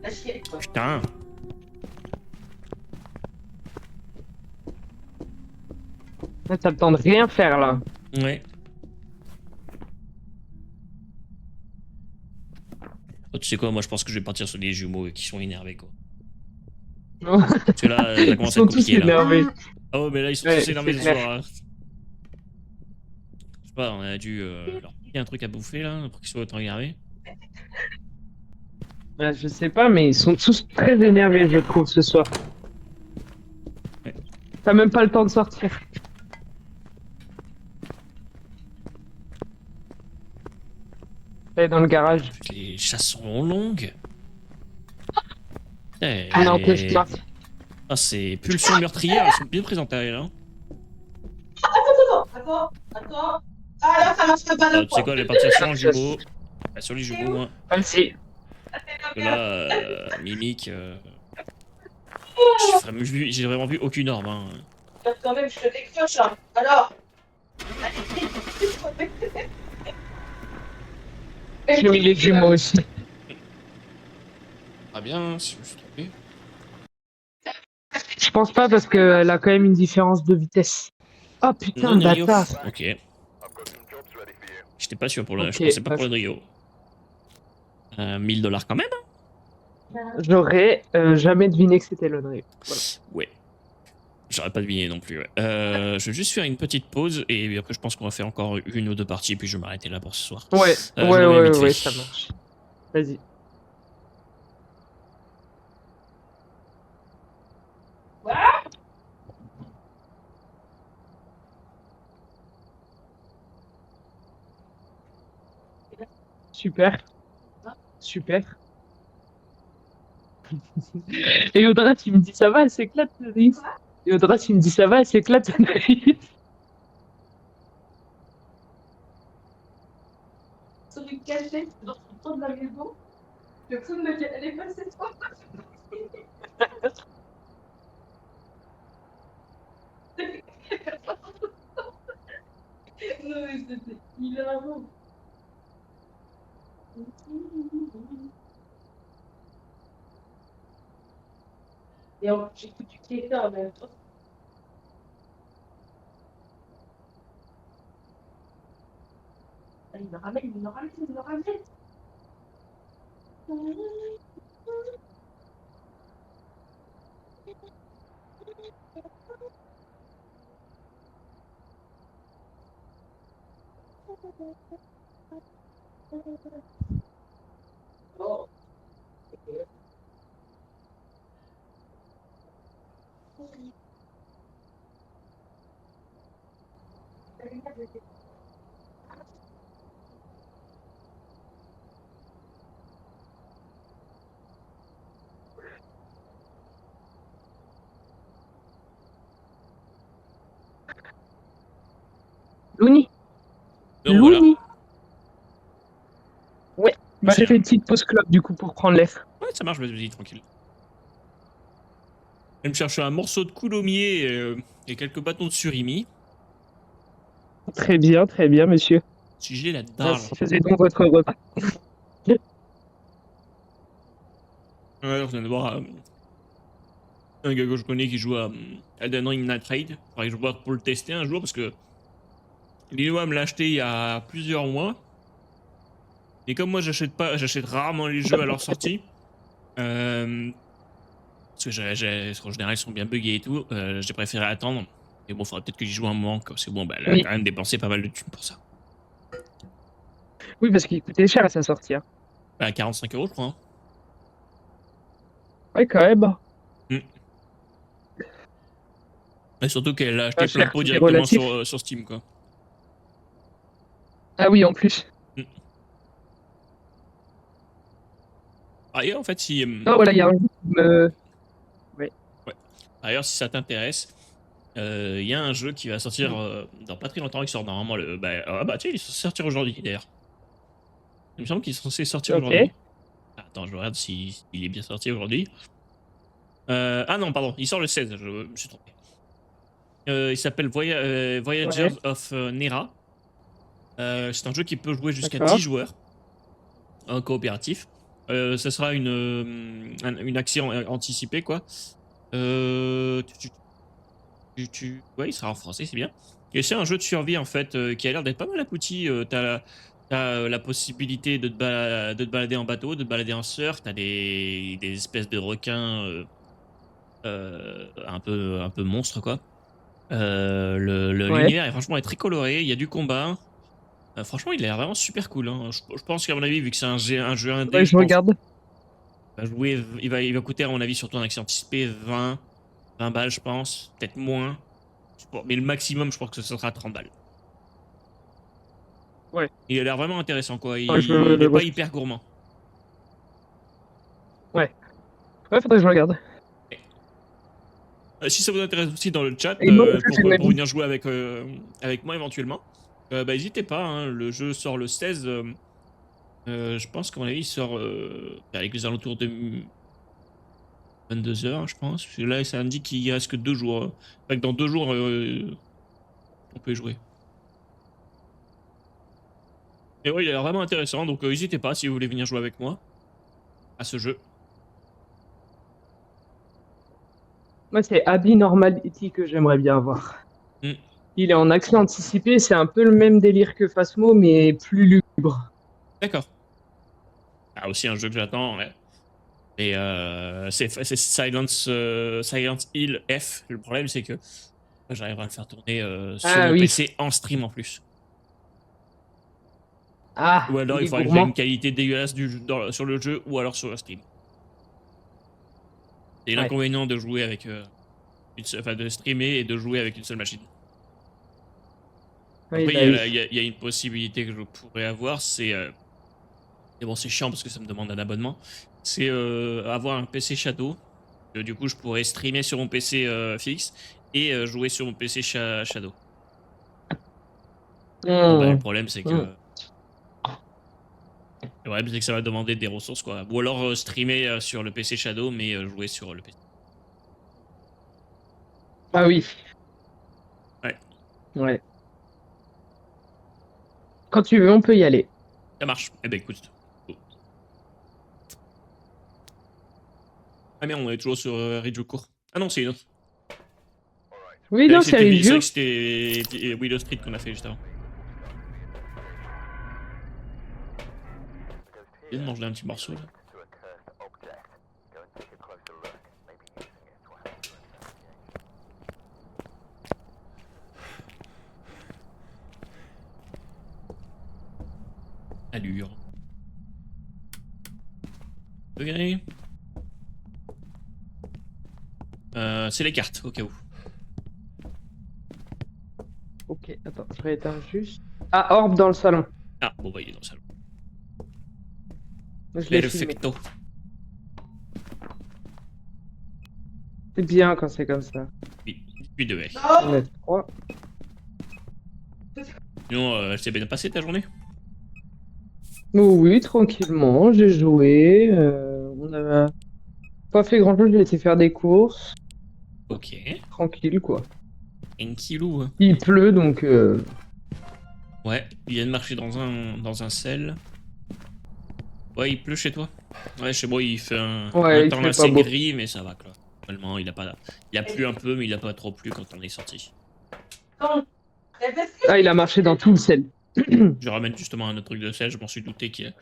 La chienne, quoi. Putain. Là, t'as le temps de rien faire, là. Ouais. Oh, tu sais quoi, moi je pense que je vais partir sur les jumeaux qui sont énervés, quoi. Parce que là, ça Ils commence à sont être tous compliqué, là. énervés. Oh, mais là, ils sont Ouais, tous énervés c'est ce clair. soir. Hein. Je sais pas, on a dû leur piquer un truc à bouffer, là, pour qu'ils soient autant énervés. Je sais pas, mais ils sont tous très énervés, je trouve, ce soir. Ouais. T'as même pas le temps de sortir. Elle est dans le garage. Les chasses sont longues. Eh, On est en cauchemar. Ah, ces pulsions meurtrières, elles sont bien présentées, là. Attends. Ah là, ça marche pas Ah, de tu sais quoi, elle est partie sur un jumeau. Ah, sur les jumeaux, moi. Vas-y. Parce que là, Mimic. J'ai vraiment vu aucune orbe. Hein. Quand même, je te décroche, hein. Alors. J'ai mis les jumeaux aussi. Ah bien, si je me suis trompé. Je pense pas parce qu'elle a quand même une différence de vitesse. Oh putain, Non, Rio. bâtard. Ok. J'étais pas sûr pour le. Ok, Je pensais pas bah, pour le Rio. 1000$ quand même. J'aurais jamais deviné que c'était le Rio. Voilà. Ouais. J'aurais pas deviné non plus. Ouais. Je vais juste faire une petite pause et après je pense qu'on va faire encore une ou deux parties puis je vais m'arrêter là pour ce soir. Ouais, je reviens vite fait. ça marche. Vas-y. Super. Super. Et Audrey, tu me dis ça va, elle s'éclate, Naïs. Et Audrey, tu me dis ça va, elle s'éclate, Naïs. Sur une cachette dans le fond de la maison. Le fou me dit, elle est passée toi. Non, mais c'était hilarant. Et j'écoute du Kéta en même temps. Ah, il me ramène. Oh. Louni. Donc voilà. Louni. Ouais. Bah, C'est j'ai fait une petite pause club du coup pour prendre l'air. Ouais, ça marche, vas-y, tranquille. Je vais me chercher un morceau de coulommiers et quelques bâtons de surimi. Très bien, monsieur. Si j'ai la dalle. Ainsi faisait donc votre repas. Ouais, je viens de voir un gars que je connais qui joue à Elden Ring Night Raid. Faudrait que je vois pour le tester un jour parce que Linois me l'a acheté il y a plusieurs mois. Et comme moi j'achète rarement les jeux à leur sortie. Parce que en général ils sont bien buggés et tout, j'ai préféré attendre. Et bon, faudrait peut-être que j'y joue un moment, parce que bon, bah, elle a Oui. quand même dépensé pas mal de thunes pour ça. Oui, parce qu'il coûtait cher à sa sortie. Hein. Bah, 45 € je crois. Hein. Ouais, quand même. Et surtout qu'elle a acheté Pas plein cher, pot tout est directement relatif. sur Steam, quoi. Ah oui, en plus. Ailleurs, en fait, si. Ah voilà, il y a un jeu qui me... Ouais. Ailleurs, si ça t'intéresse, il y a un jeu qui va sortir dans pas très longtemps, qui sort normalement le. Bah, ah bah, tiens, il est censé sortir aujourd'hui, d'ailleurs. Il me semble qu'il est censé sortir Ok. aujourd'hui. Attends, je regarde s'il est bien sorti aujourd'hui. Ah non, pardon, il sort le 16, je me suis trompé. Il s'appelle Voyagers of Nera. C'est un jeu qui peut jouer jusqu'à 10 joueurs en coopératif. Ça sera une action anticipée, quoi. Ouais, il sera en français, c'est bien. Et c'est un jeu de survie, en fait, qui a l'air d'être pas mal abouti. T'as la possibilité de te balader en bateau, de te balader en surf. T'as des espèces de requins un peu monstres, quoi. L'univers est franchement très coloré, il y a du combat. Franchement, il a l'air vraiment super cool. Hein. Je pense qu'à mon avis, vu que c'est un jeu indé, Ouais, je regarde. il va coûter, à mon avis, surtout en accès anticipé, 20 balles, je pense. Peut-être moins. Mais le maximum, je pense que ce sera 30 balles. Ouais. Il a l'air vraiment intéressant, quoi. Il Ouais, est pas hyper gourmand. Ouais, faudrait que je regarde. Si ça vous intéresse aussi dans le chat, Et moi, pour venir jouer avec moi éventuellement, bah n'hésitez pas, hein, le jeu sort le 16. Je pense qu'à mon avis il sort avec les alentours de 22h, je pense. Parce que là ça indique qu'il reste que 2 jours. Fait que dans 2 jours on peut y jouer. Et ouais, il a l'air vraiment intéressant, donc n'hésitez pas si vous voulez venir jouer avec moi à ce jeu. Moi, c'est Abby Normality que j'aimerais bien voir. Mm. Il est en accès anticipé, c'est un peu le même délire que Phasmo, mais plus lugubre. D'accord. Ah, aussi un jeu que j'attends, ouais. Et c'est Silent Hill F. Le problème, c'est que j'arriverai à le faire tourner sur mon PC en stream en plus. Ah, Ou alors il faudrait que j'ai une qualité dégueulasse sur le jeu ou alors sur le stream. C'est l'inconvénient de jouer avec de streamer et de jouer avec une seule machine. Après, il y a une possibilité que je pourrais avoir, c'est et bon, c'est chiant parce que ça me demande un abonnement. C'est avoir un PC Shadow. Du coup, je pourrais streamer sur mon PC fixe et jouer sur mon PC Shadow. Bon, bah, le problème, c'est que ça va demander des ressources, quoi. Ou alors streamer sur le PC Shadow, mais jouer sur le PC. Ah oui. Ouais. Quand tu veux, on peut y aller. Ça marche. Eh ben écoute. Ah merde, on est toujours sur Rijuku. Ah non, c'est une autre. Oui, non, c'est Rijuku. C'est vrai que c'était Willow Street qu'on a fait juste avant. Je viens de manger un petit morceau là. Allure. Degré. C'est les cartes, au cas où. Ok, attends, je rééteins juste. Ah, Orbe dans le salon. Ah, bon bah il est dans le salon. Je l'ai filmé. Perfecto. C'est bien quand c'est comme ça. Oui, 8 de mec. On est 3. Sinon, elle s'est bien passée ta journée? Oui, tranquillement, j'ai joué. On n'a pas fait grand chose, j'ai été faire des courses. Ok. Tranquille, quoi. Tranquillou. Il pleut, donc... Ouais, il vient de marcher dans un sel. Ouais, il pleut chez toi. Ouais, chez moi, il fait un Ouais, il temps fait pas assez beau. gris, mais ça va, quoi. Normalement, il a plu un peu, mais il a pas trop plu quand on est sorti. Ah, il a marché dans tout le sel. Je ramène justement un autre truc de sel, je m'en suis douté qu'il...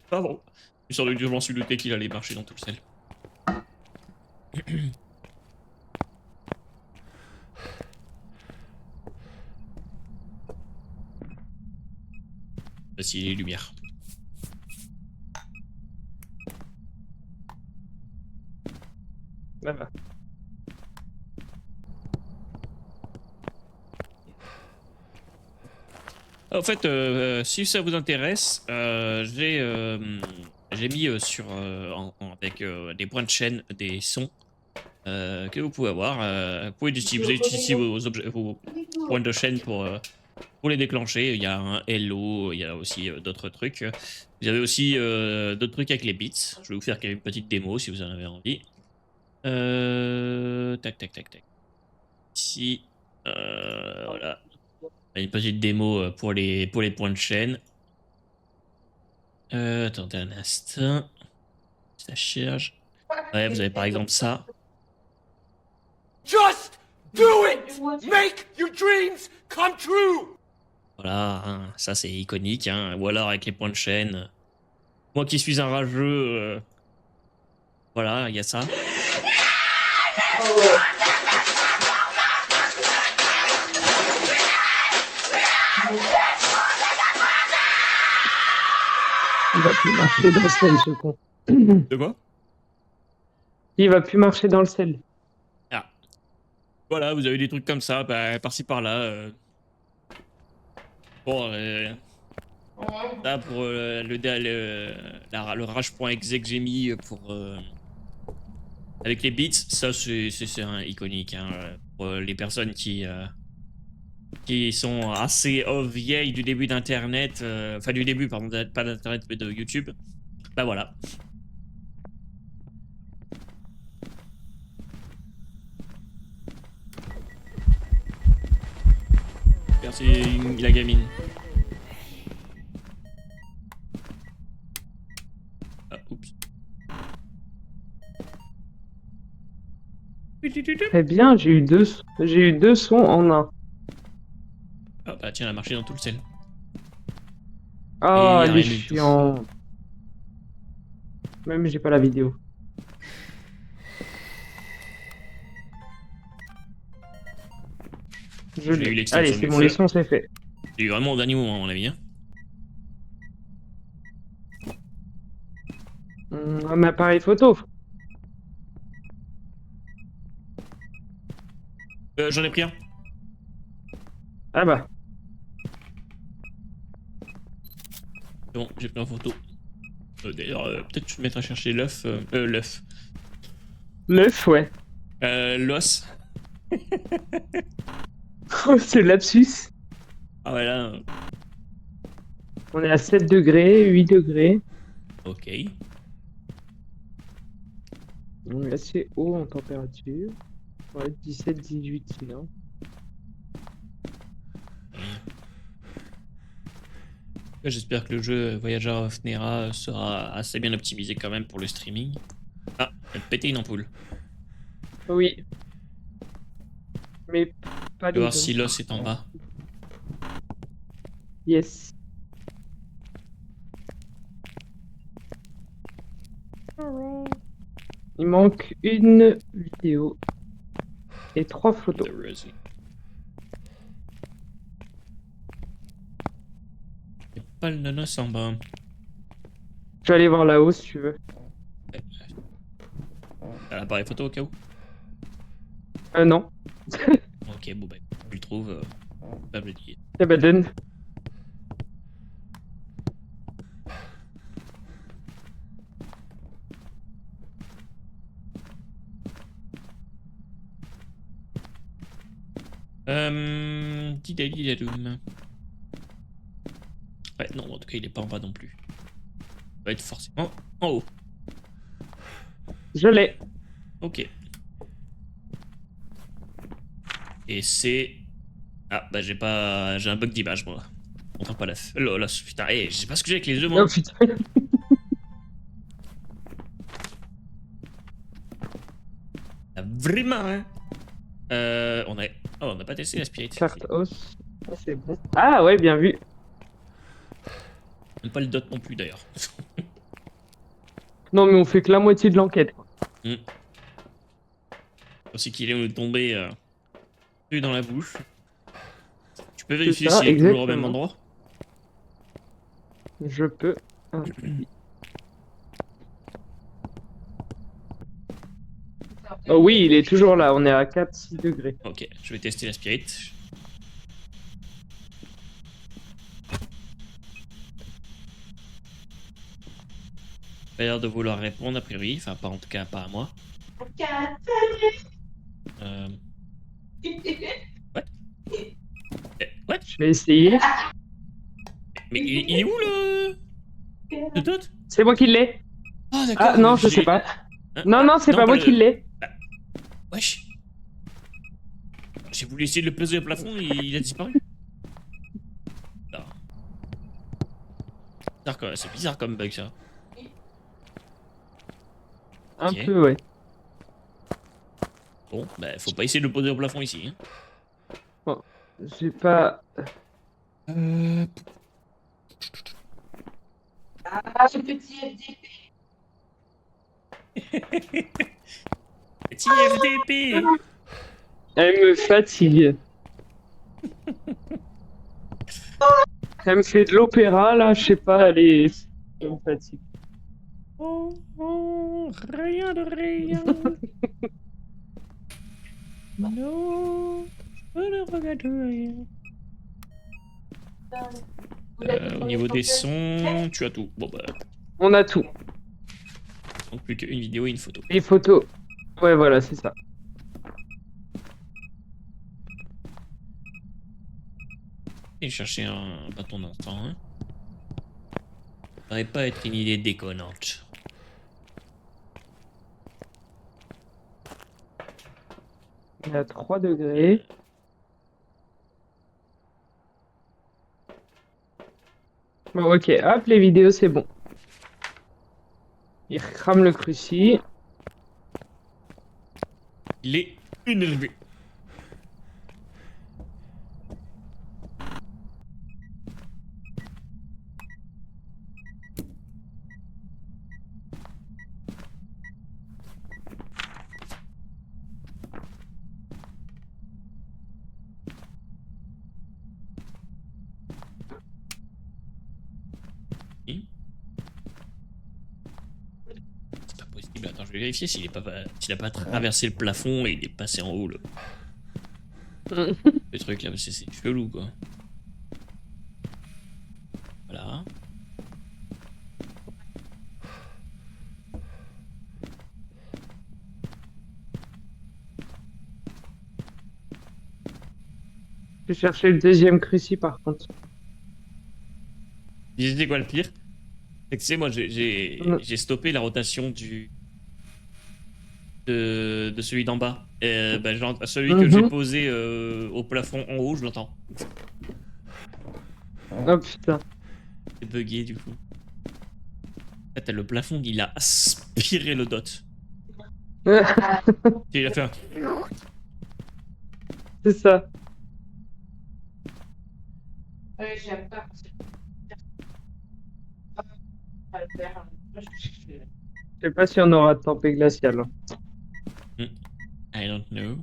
Pardon. Je m'en suis douté qu'il allait marcher dans tout le sel. Voici les lumières. Ah bah. En fait, si ça vous intéresse, j'ai mis avec des points de chaîne des sons que vous pouvez avoir. Vous pouvez utiliser ici vos points de chaîne pour les déclencher. Il y a un Hello, il y a aussi d'autres trucs. Vous avez aussi d'autres trucs avec les beats. Je vais vous faire une petite démo si vous en avez envie. Tac, tac, tac, tac. Ici, voilà. Une petite démo pour les points de chaîne. Attendez un instant. Ça charge. Ouais, vous avez par exemple ça. Just do it! Make your dreams come true! Voilà, hein, ça c'est iconique. Hein. Ou alors avec les points de chaîne. Moi qui suis un rageux, voilà, il y a ça. Il va plus marcher dans le sel, ce con. De quoi? Il va plus marcher dans le sel. Ah. Voilà, vous avez des trucs comme ça, bah, par-ci par-là. Bon, là pour le rage.exe que j'ai mis pour avec les beats, ça c'est un iconique hein, pour les personnes qui sont assez vieilles du début d'internet, enfin du début pardon, pas d'internet mais de YouTube. Bah voilà. Merci la gamine. Ah, oups. Très bien, j'ai eu deux sons en un. Ah bah tiens, elle a marché dans tout le sel. Ah, Et il est rien du tout. chiant. Même j'ai pas la vidéo. Je J'ai eu l'ai. l'extinction Allez, du c'est bon, feu. les sons, c'est fait. J'ai eu vraiment au dernier moment, à mon avis. Hein. Un appareil photo. J'en ai pris un. Ah bah. C'est bon, j'ai pris en photo. D'ailleurs, peut-être que je vais me mettre à chercher l'œuf. L'œuf. L'œuf, ouais. L'os. Oh, c'est lapsus. Ah ouais, là. On est à 7 degrés, 8 degrés. Ok. On est assez haut en température. Ouais, 17, 18 sinon. J'espère que le jeu Voyager of Nera sera assez bien optimisé quand même pour le streaming. Ah, elle a pété une ampoule. Oui. Mais pas Je vais les voir deux. si l'os est en bas. Yes. Il manque une vidéo et 3 photos. The Rosie. Il n'y a pas le nanos en bas. Je vais aller voir là-haut si tu veux. T'as l'appareil photo au cas où? Non. Ok, bon bah, tu le trouves. Pas me le dire. Eh ben, donne. Didalidadoum. Ouais, non, en tout cas, il est pas en bas non plus. Il va être forcément en haut. Je l'ai. Ok. Et c'est... Ah, bah j'ai pas... J'ai un bug d'image, moi. On entend pas la... Oh là, putain, je sais pas ce que j'ai avec les yeux, moi. Oh putain. Ah, vraiment, hein. On a... Oh, on n'a pas testé la spirit. Carte os. Ah, c'est bon. Ah ouais, bien vu. On n'a pas le dot non plus, d'ailleurs. Non, mais on fait que la moitié de l'enquête. Aussi qu'il est tombé dans la bouche. Tu peux C'est vérifier ça, s'il est toujours au exactement. même endroit? Je peux. Ah. Oh oui, il est toujours là. On est à 4-6 degrés. Ok, je vais tester la spirit. Pas l'air de vouloir répondre a priori, enfin pas en tout cas pas à moi. What? What? Je vais essayer. Mais il est où le dot? C'est moi qui l'ai. Ah d'accord. Ah non, je j'ai- sais pas. Hein? Non, non, c'est pas moi qui l'ai. Wesh. J'ai voulu essayer de le poser au plafond et il a disparu. Non. C'est bizarre comme bug ça. Un Ok. peu, ouais. Bon, bah faut pas essayer de le poser au plafond ici. Hein. J'ai pas. Ah, ce petit FDP. Petit FDP. Elle me fatigue. Elle me fait de l'opéra, là, je sais pas, elle me fatigue. Oh, oh, rien de rien. Non, je ne regrette rien. Au niveau des sons, tu as tout. Bon bah, On a tout. donc plus qu'une vidéo et une photo. Les photos. Ouais, voilà, c'est ça. Et chercher un bâton d'instant. Hein. Ça devrait pas être une idée déconnante. Il est à 3 degrés. Bon, ok, hop, les vidéos, c'est bon. Il crame le cruci. Il est énervé. C'est pas possible. Attends, je vais vérifier s'il a pas traversé le plafond et il est passé en haut. Le truc là, c'est chelou quoi. Voilà. Je vais chercher le deuxième cruci, par contre. C'est quoi le pire? C'est que tu sais, moi j'ai stoppé la rotation de celui d'en bas. Bah, celui que j'ai posé au plafond en haut, je l'entends. Oh putain. C'est bugué du coup. En fait, le plafond, il a aspiré le dot. Et il a fait un... C'est ça. Ouais, j'aime pas. Je sais pas si on aura de tempête glaciale. I don't know.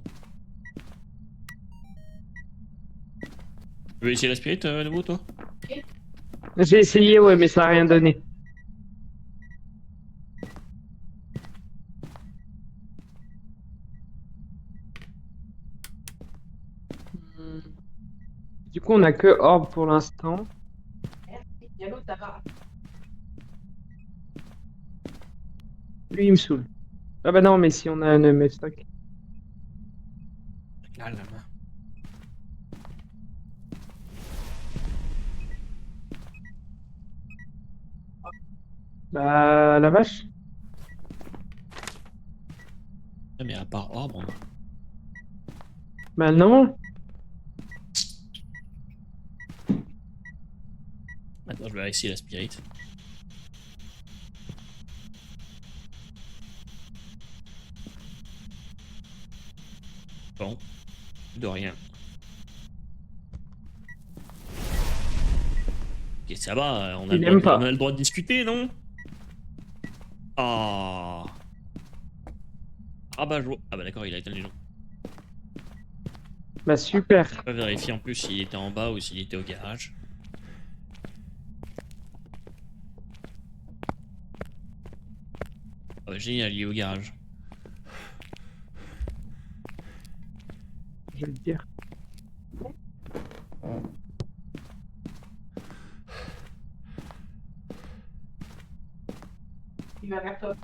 Tu veux essayer la spirit à nouveau, toi? J'ai essayé, ouais, mais ça a rien donné. Du coup, on a que orbe pour l'instant. Il y a l'autre là-bas. Lui, il me saoule. Ah bah non, mais si on a un MF5. Ah la main. Bah, la vache. Ah, mais à part orbe, on a... Bah non. Attends, je vais vérifier la spirit. Bon, de rien. Ok, ça va, on a, Il le aime droit, pas. on a le droit de discuter, non? Ah. Ah bah, ah bah d'accord, il a éteint les gens. Bah super. On va vérifier en plus s'il était en bas ou s'il était au garage. Ah bah, génial, il est au garage. Je vais le dire. Il va vers toi.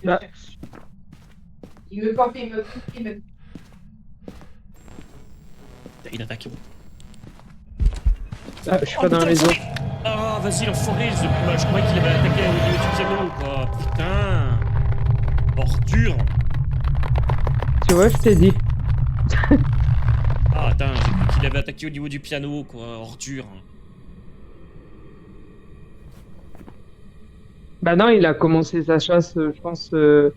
Bah. Il me campe, il me coupe, il me... Il attaque. Ah, je suis pas dans la maison. Ah, vas-y, l'enfoiré, je croyais qu'il avait attaqué au niveau du piano, quoi. Putain. Ordure. Tu vois, je t'ai dit. Ah, attends, j'ai cru qu'il avait attaqué au niveau du piano, quoi. Ordure. Bah non, il a commencé sa chasse, je pense. Moi,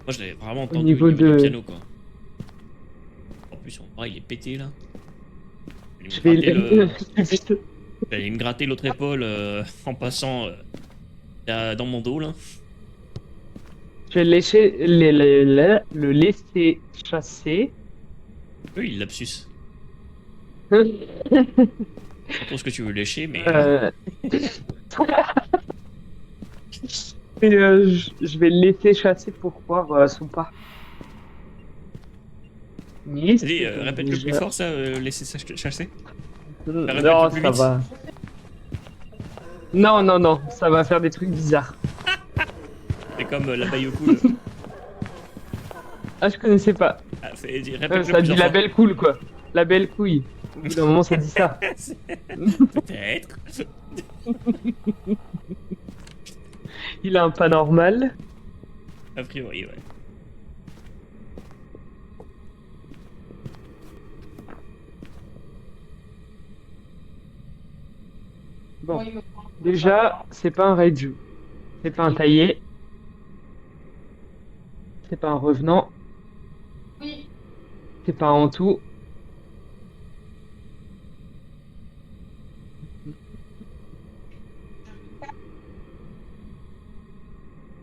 je l'avais vraiment entendu au niveau niveau de- du piano, quoi. En plus, son bras, il est pété, là. Je vais. J'allais me gratter l'autre épaule en passant dans mon dos, là. Je vais le laisser chasser. Oui, lapsus. Euh, Je pense que tu veux lécher, mais... Et, je vais le laisser chasser pour voir son pas. Nis, Vas-y, répète-le plus fort, ça, laisser ça chasser. Répète-le Non, plus ça vite. va. Non, non, non, ça va faire des trucs bizarres. C'est comme la Bayoku, là. Ah, je connaissais pas. Ah, répète-le Ça dit plusieurs la fois. belle cool, quoi. La belle couille. Au bout d'un moment, ça dit ça. Peut-être. Il a un pas normal. A priori, ouais. Bon, il me prend. déjà, c'est pas un Raiju. C'est pas un taillé. C'est pas un revenant. Oui. C'est pas un Hantou.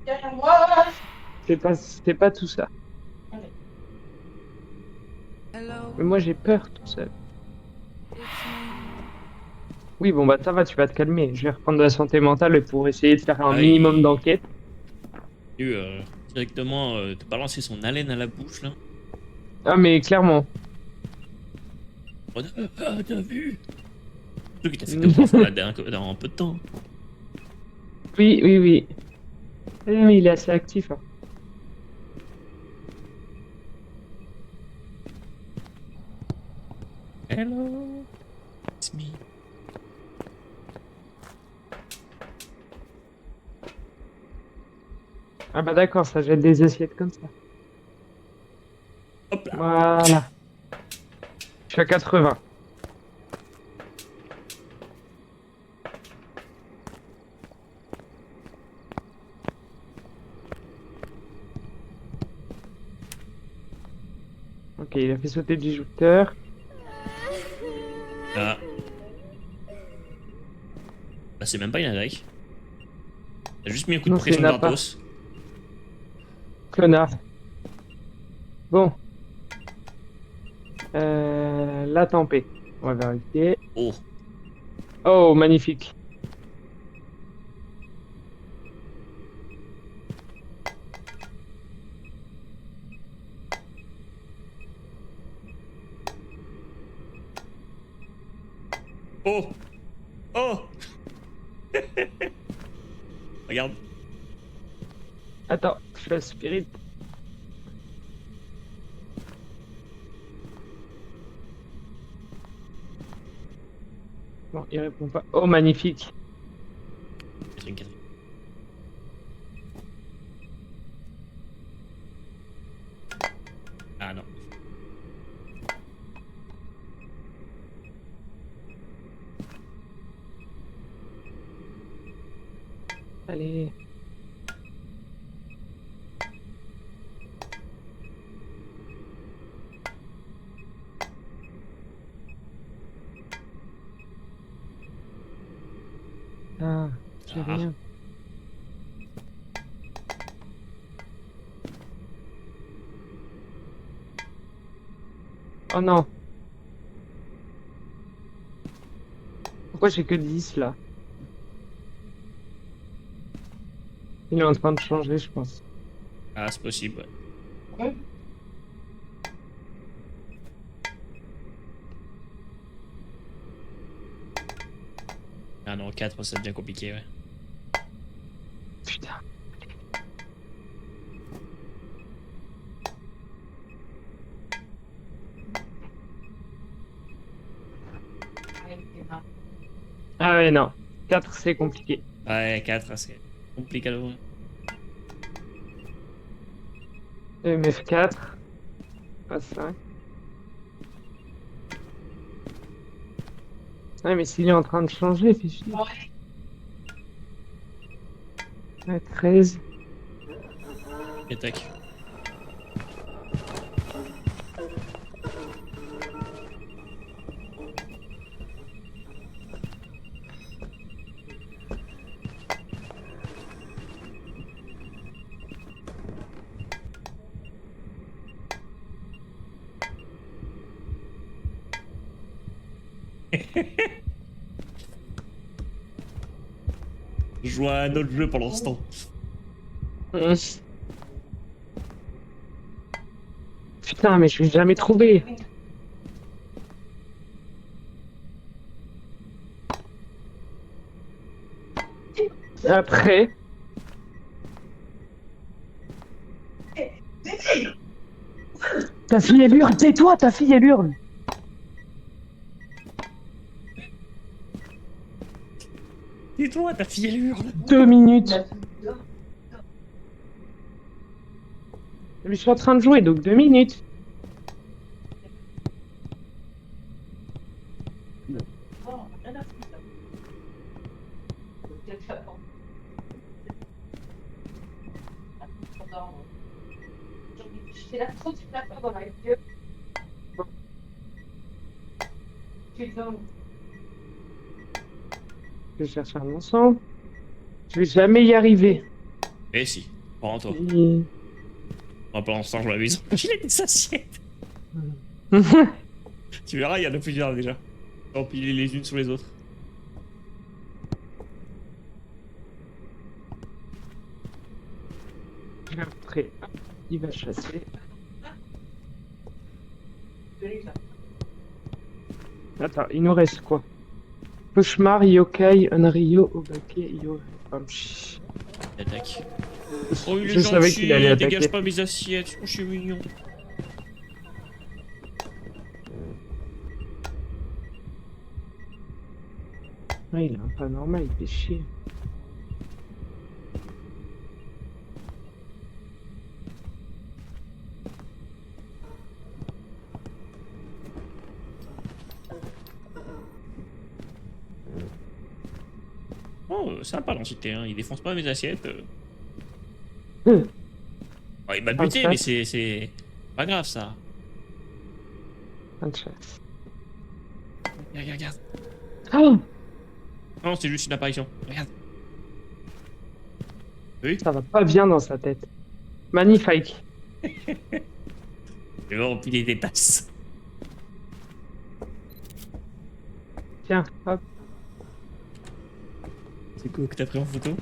Derrière moi. C'est pas tout ça. Mais moi, j'ai peur tout seul. Oui, bon, bah ça va, tu vas te calmer. Je vais reprendre de la santé mentale pour essayer de faire un Ah, minimum il- d'enquête. Et, directement te balancer son haleine à la bouche, là. Ah, mais clairement. Oh, t'as vu? Surtout qu'il t'a fait comme ça là, dans un peu de temps. Oui, oui, oui. Mais il est assez actif. Hein. Hello. It's me. Ah bah d'accord, ça jette des assiettes comme ça. Hop là. Voilà. Je suis à 80. Ok, il a fait sauter le disjoncteur. Ah. Bah, c'est même pas une attaque. T'as juste mis un coup de Non, c'est pression une appât. gratos. Connard. Bon. La tempête. On va vérifier. Oh. Oh, magnifique. Oh. Oh. Regarde. Attends, je fais le spirit. Non, il répond pas. Oh, magnifique. Catherine, Catherine. Allez. Ah, j'ai Ah. rien. Oh non. Pourquoi j'ai que 10 là? Il est en train de changer, je pense. Ah, c'est possible, ouais. Ouais. Ah non, 4, ça devient compliqué, ouais. Putain. Ah ouais, non. 4, c'est compliqué. Ouais, 4, c'est compliqué à l'ouvrir. MF4. Pas 5. Ouais, mais s'il est en train de changer, fais chier. Ouais, 13. Et tac. Je joue à un autre jeu pour l'instant. Putain, mais je vais jamais trouver. Après. Ta fille elle hurle, tais-toi, ta fille elle hurle. Et toi, ta fille, elle hurle. 2 minutes. Mais je suis en train de jouer, donc 2 minutes. J'ai la trop du plafond dans la gueule. Putain. Je vais chercher un ensemble. Je vais jamais y arriver. Eh si, prends-toi. Et- Moi, pour l'instant, je m'amuse. Il a des assiettes. Tu verras, il y en a plusieurs déjà. Empiler les unes sur les autres. Après, il va chasser. Attends, il nous reste quoi? Cauchemar, Yokai, Unryo, Obake, Yo. Attaque. Oh, il est Je savais gentil, qu'il allait attaquer. dégage pas mes assiettes. Oh, je suis mignon. Ouais, il est un peu normal, il fait chier. Oh, sympa l'entité, hein. Il défonce pas mes assiettes. Hum. Oh, il m'a buté, Ah, mais c'est pas grave ça. Fin de chasse. Regarde. Oh, Non, c'est juste une apparition. Regarde. Oui. ça va pas bien dans sa tête. Magnifique. Je vais empiler des tasses. Tiens, hop. C'est quoi que t'as pris en photo?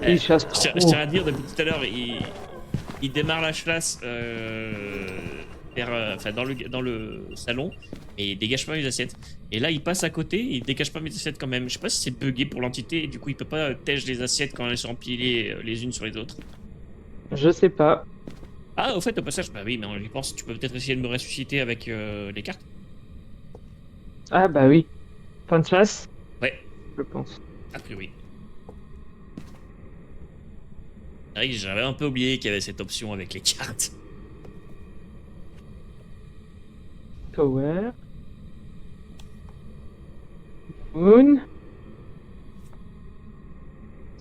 Il chasse Je trop. tiens à dire, depuis tout à l'heure, il démarre la chasse enfin, dans le salon et il dégage pas mes assiettes. Et là, il passe à côté et il dégage pas mes assiettes quand même. Je sais pas si c'est bugué pour l'entité et du coup, il peut pas tèche les assiettes quand elles sont empilées les unes sur les autres. Je sais pas. Ah, au fait, au passage, bah oui, mais j'y pense, tu peux peut-être essayer de me ressusciter avec les cartes. Ah bah oui. Fin de chasse, Ouais, je pense. a priori. Ah oui, j'avais un peu oublié qu'il y avait cette option avec les cartes. Tower. Moon.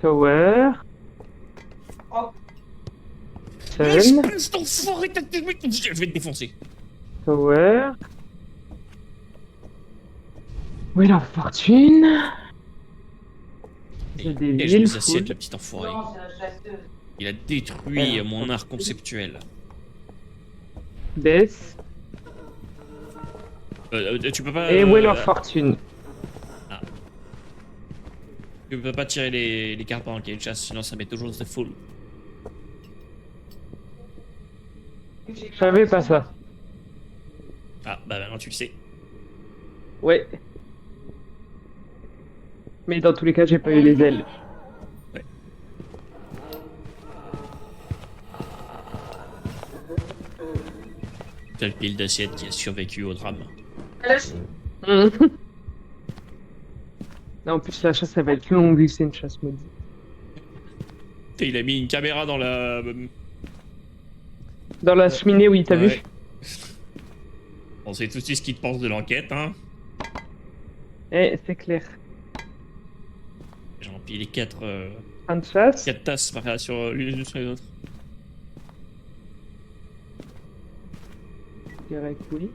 Tower. Oh. Sun. Je vais te défoncer. Tower. Wheel of Fortune. J'ai des Et je villes les assiette, full. le petit enfoiré. Non, c'est la chasseuse. Il a détruit Alors, mon art conceptuel. Death. Tu peux pas. Et Wheel of Fortune. Tu peux pas tirer les cartes pendant qu'il y a une chasse, sinon ça met toujours the full. Je savais pas ça. Ah, bah maintenant tu le sais. Ouais. Mais dans tous les cas, j'ai pas eu les ailes. Quelle pile d'assiette qui a survécu au drame. Non, en plus, la chasse, ça va être longue vu que c'est une chasse maudite. Et il a mis une caméra dans la. Dans la cheminée, oui, t'as vu? Ouais. On sait tout de suite ce qu'il te pense de l'enquête, hein. Eh, c'est clair. J'ai empilé 4 Fin de chasse. tasses sur l'une sur les autres. Je dirais que oui.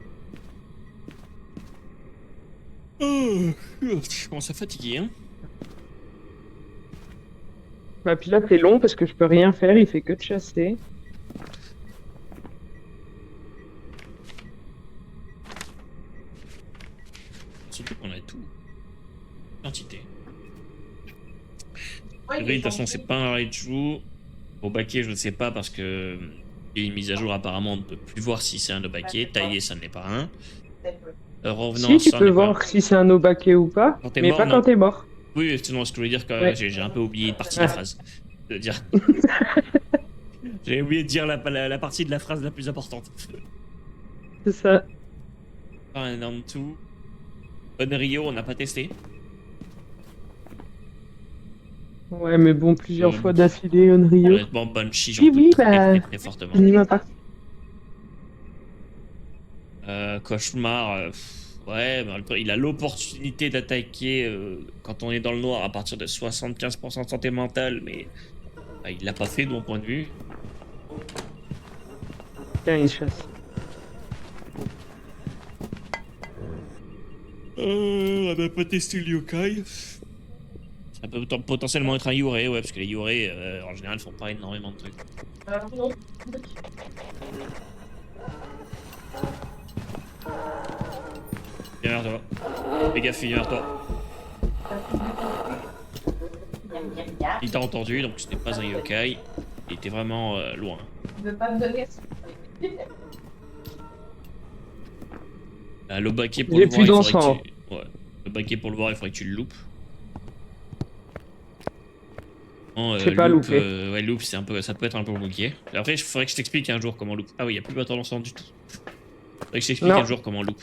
Je commence à fatiguer, hein. Bah, puis là, c'est long parce que je peux rien faire, il fait que de chasser. Surtout qu'on a tout. Quantité. Ouais, De toute façon, c'est pas un raid-joue. Au baquet, je ne sais pas parce que. Il y a une mise à jour, apparemment, on ne peut plus voir si c'est un baquet. Taillé, ça n'est pas un. Revenant, Si, tu ça peux n'est voir pas. si c'est un obaké ou pas, Quand t'es mais mort, pas non. quand t'es mort. Oui, sinon, ce que je voulais dire, Ouais. j'ai un peu oublié une partie de la phrase. De dire. J'ai oublié de dire la partie de la phrase la plus importante. C'est ça. Un en tout. Unrio, on n'a pas testé. Ouais, mais bon, plusieurs fois d'affilée, Unreal. Honnêtement, Banshee, j'en Oui, doute oui, très, bah, très, très fortement. On y va pas. Cauchemar, ouais, bah, il a l'opportunité d'attaquer quand on est dans le noir à partir de 75% de santé mentale, mais bah, il l'a pas fait de mon point de vue. Tiens, il chasse. On va pas tester le yokai. Ça peut potentiellement être un Yurei, ouais, parce que les Yurei, en général, font pas énormément de trucs. Non. Viens vers toi. Fais gaffe, viens vers toi. Il t'a entendu, donc ce n'est pas un yokai. Il était vraiment loin. Tu veux pas me donner ça? Le baquet pour J'ai le voir, plus il faudrait d'encens. que tu... Ouais. Le baquet pour le voir, il faudrait que tu le loupes. Non, J'ai pas loupé. Ouais, loop, c'est un peu, ça peut être un peu compliqué. Après, il faudrait que je t'explique un jour comment loop. Ah oui, il n'y a plus de bâton d'encens du tout. Faudrait que je t'explique Non. un jour comment loop.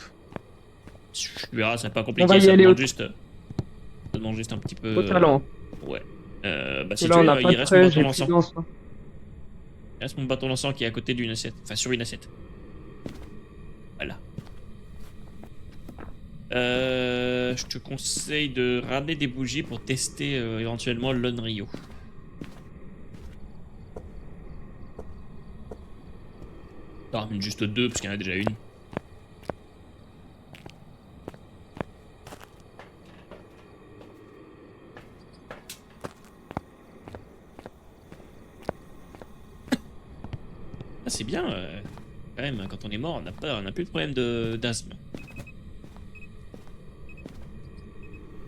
Tu verras, c'est pas On compliqué, va y ça aller demande au- juste... Ça demande juste un petit peu... Au talent. Ouais. Bah, si Et là, tu on veux, n'a pas il de reste mon preuve, bâton j'ai plus d'encens. d'encens. Il reste mon bâton d'encens qui est à côté d'une assiette. Enfin, sur une assiette. Voilà. Je te conseille de ramener des bougies pour tester éventuellement l'Unrio. T'en ramènes juste deux parce qu'il y en a déjà une. Ah, c'est bien, quand même, quand on est mort, on n'a plus de problème d'asthme.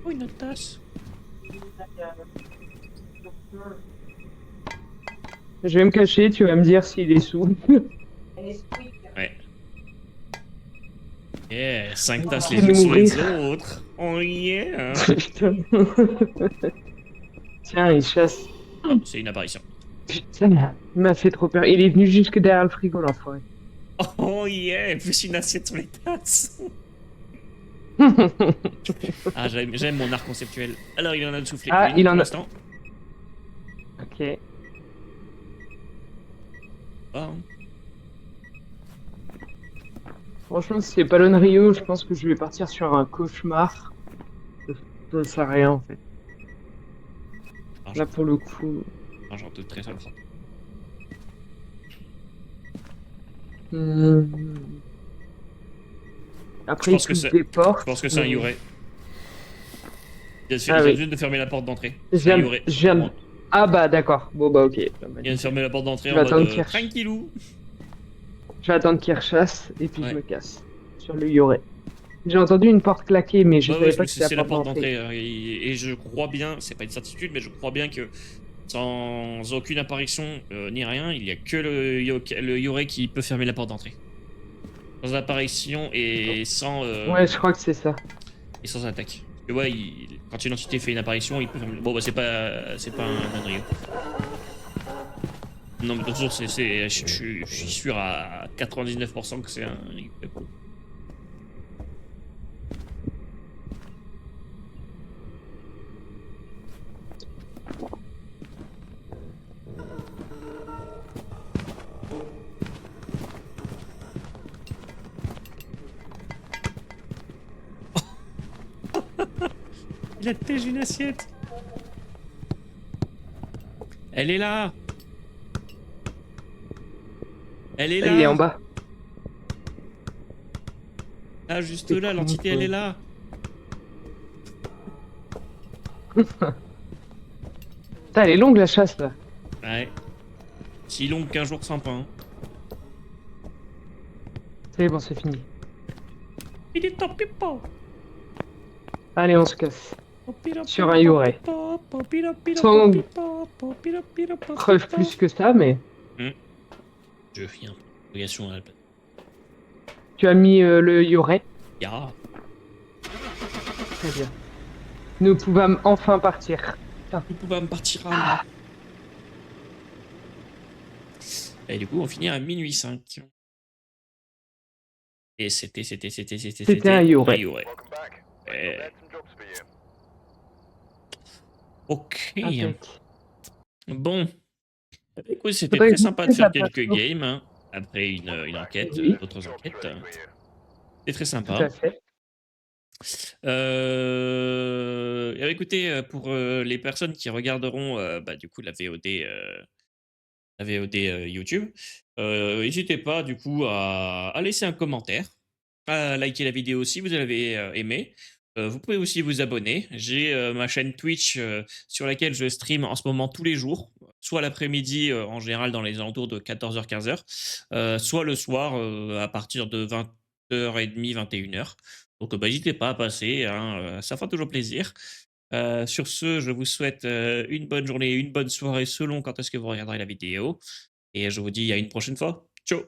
Oh, une autre tasse. Je vais me cacher, tu vas me dire s'il est sous. Elle est squeak. Ouais. Yeah, 5 tasses va les unes sur les mourir. autres. Oh yeah. Putain. Tiens, il chasse. Oh, c'est une apparition. Putain, il m'a fait trop peur. Il est venu jusque derrière le frigo, l'enfoiré. Oh yeah, plus une assiette sur les tasses. Ah, j'aime mon art conceptuel. Alors, il en a de soufflé. Ah, une il en pour a- l'instant. Ok. Ah, hein. Franchement, si c'est pas l'Unrio, je pense que je vais partir sur un cauchemar. Ça sert à rien en fait. Ah, Là pour le coup. j'en doute très fort. Après, Je pense il que pousse c'est- des portes. Je pense que c'est un mais- Youré. Il Ah vient oui. juste de fermer la porte d'entrée. Je C'est un viens, Youré. je viens de- Ah bah d'accord. Bon bah ok. Bah, Il vient de fermer la porte d'entrée Je en vais mode attendre qu'il tranquillou. Je vais attendre qu'il rechasse et puis Ouais. je me casse sur le Yoré. J'ai entendu une porte claquer, mais je Ouais, savais je pas me que suis c'était c'est la la porte porte d'entrée. d'entrée. Et je crois bien, c'est pas une certitude, mais je crois bien que sans aucune apparition ni rien, il y a que le Yoré qui peut fermer la porte d'entrée. Sans apparition et Ouais, je crois que c'est ça. sans attaque. Parce que ouais, quand une entité fait une apparition, il peut fermer. Bon bah c'est pas un Rio. Non mais de toute façon, je suis sûr à 99% que c'est un Yoré. Il a déjà une assiette. Elle est là. Elle est là. Il est en bas. Là, juste C'est là, con, l'entité, quoi. elle est là. Putain, elle est longue la chasse là. Ouais. Si longue qu'un jour sans pain. C'est bon, c'est fini. Il est top pipo. Allez, on se casse. Sur un Yoré. Sans preuve plus que ça, mais Je viens. Obligation à tu as mis le Yoré. Ya. Très bien. Nous pouvons enfin partir. Nous pouvons partir à... Et du coup, on finit à minuit 5. Et c'était un Yoré. Ok. Impec. Bon. Écoute, c'était Faudrait très que sympa de je faire fasse quelques attention. games. Hein, après une enquête, Oui. d'autres enquêtes. C'est très Tout sympa. à fait. Écoutez, pour les personnes qui regarderont du coup la VOD YouTube, n'hésitez pas du coup à laisser un commentaire, à liker la vidéo si vous l'avez aimé. Vous pouvez aussi vous abonner. J'ai ma chaîne Twitch sur laquelle je stream en ce moment tous les jours, soit l'après-midi en général dans les alentours de 14h-15h, soit le soir à partir de 20h30, 21h. Donc n'hésitez pas à passer, hein, ça fera toujours plaisir. Sur ce, je vous souhaite une bonne journée, une bonne soirée selon quand est-ce que vous regarderez la vidéo. Et je vous dis à une prochaine fois. Ciao!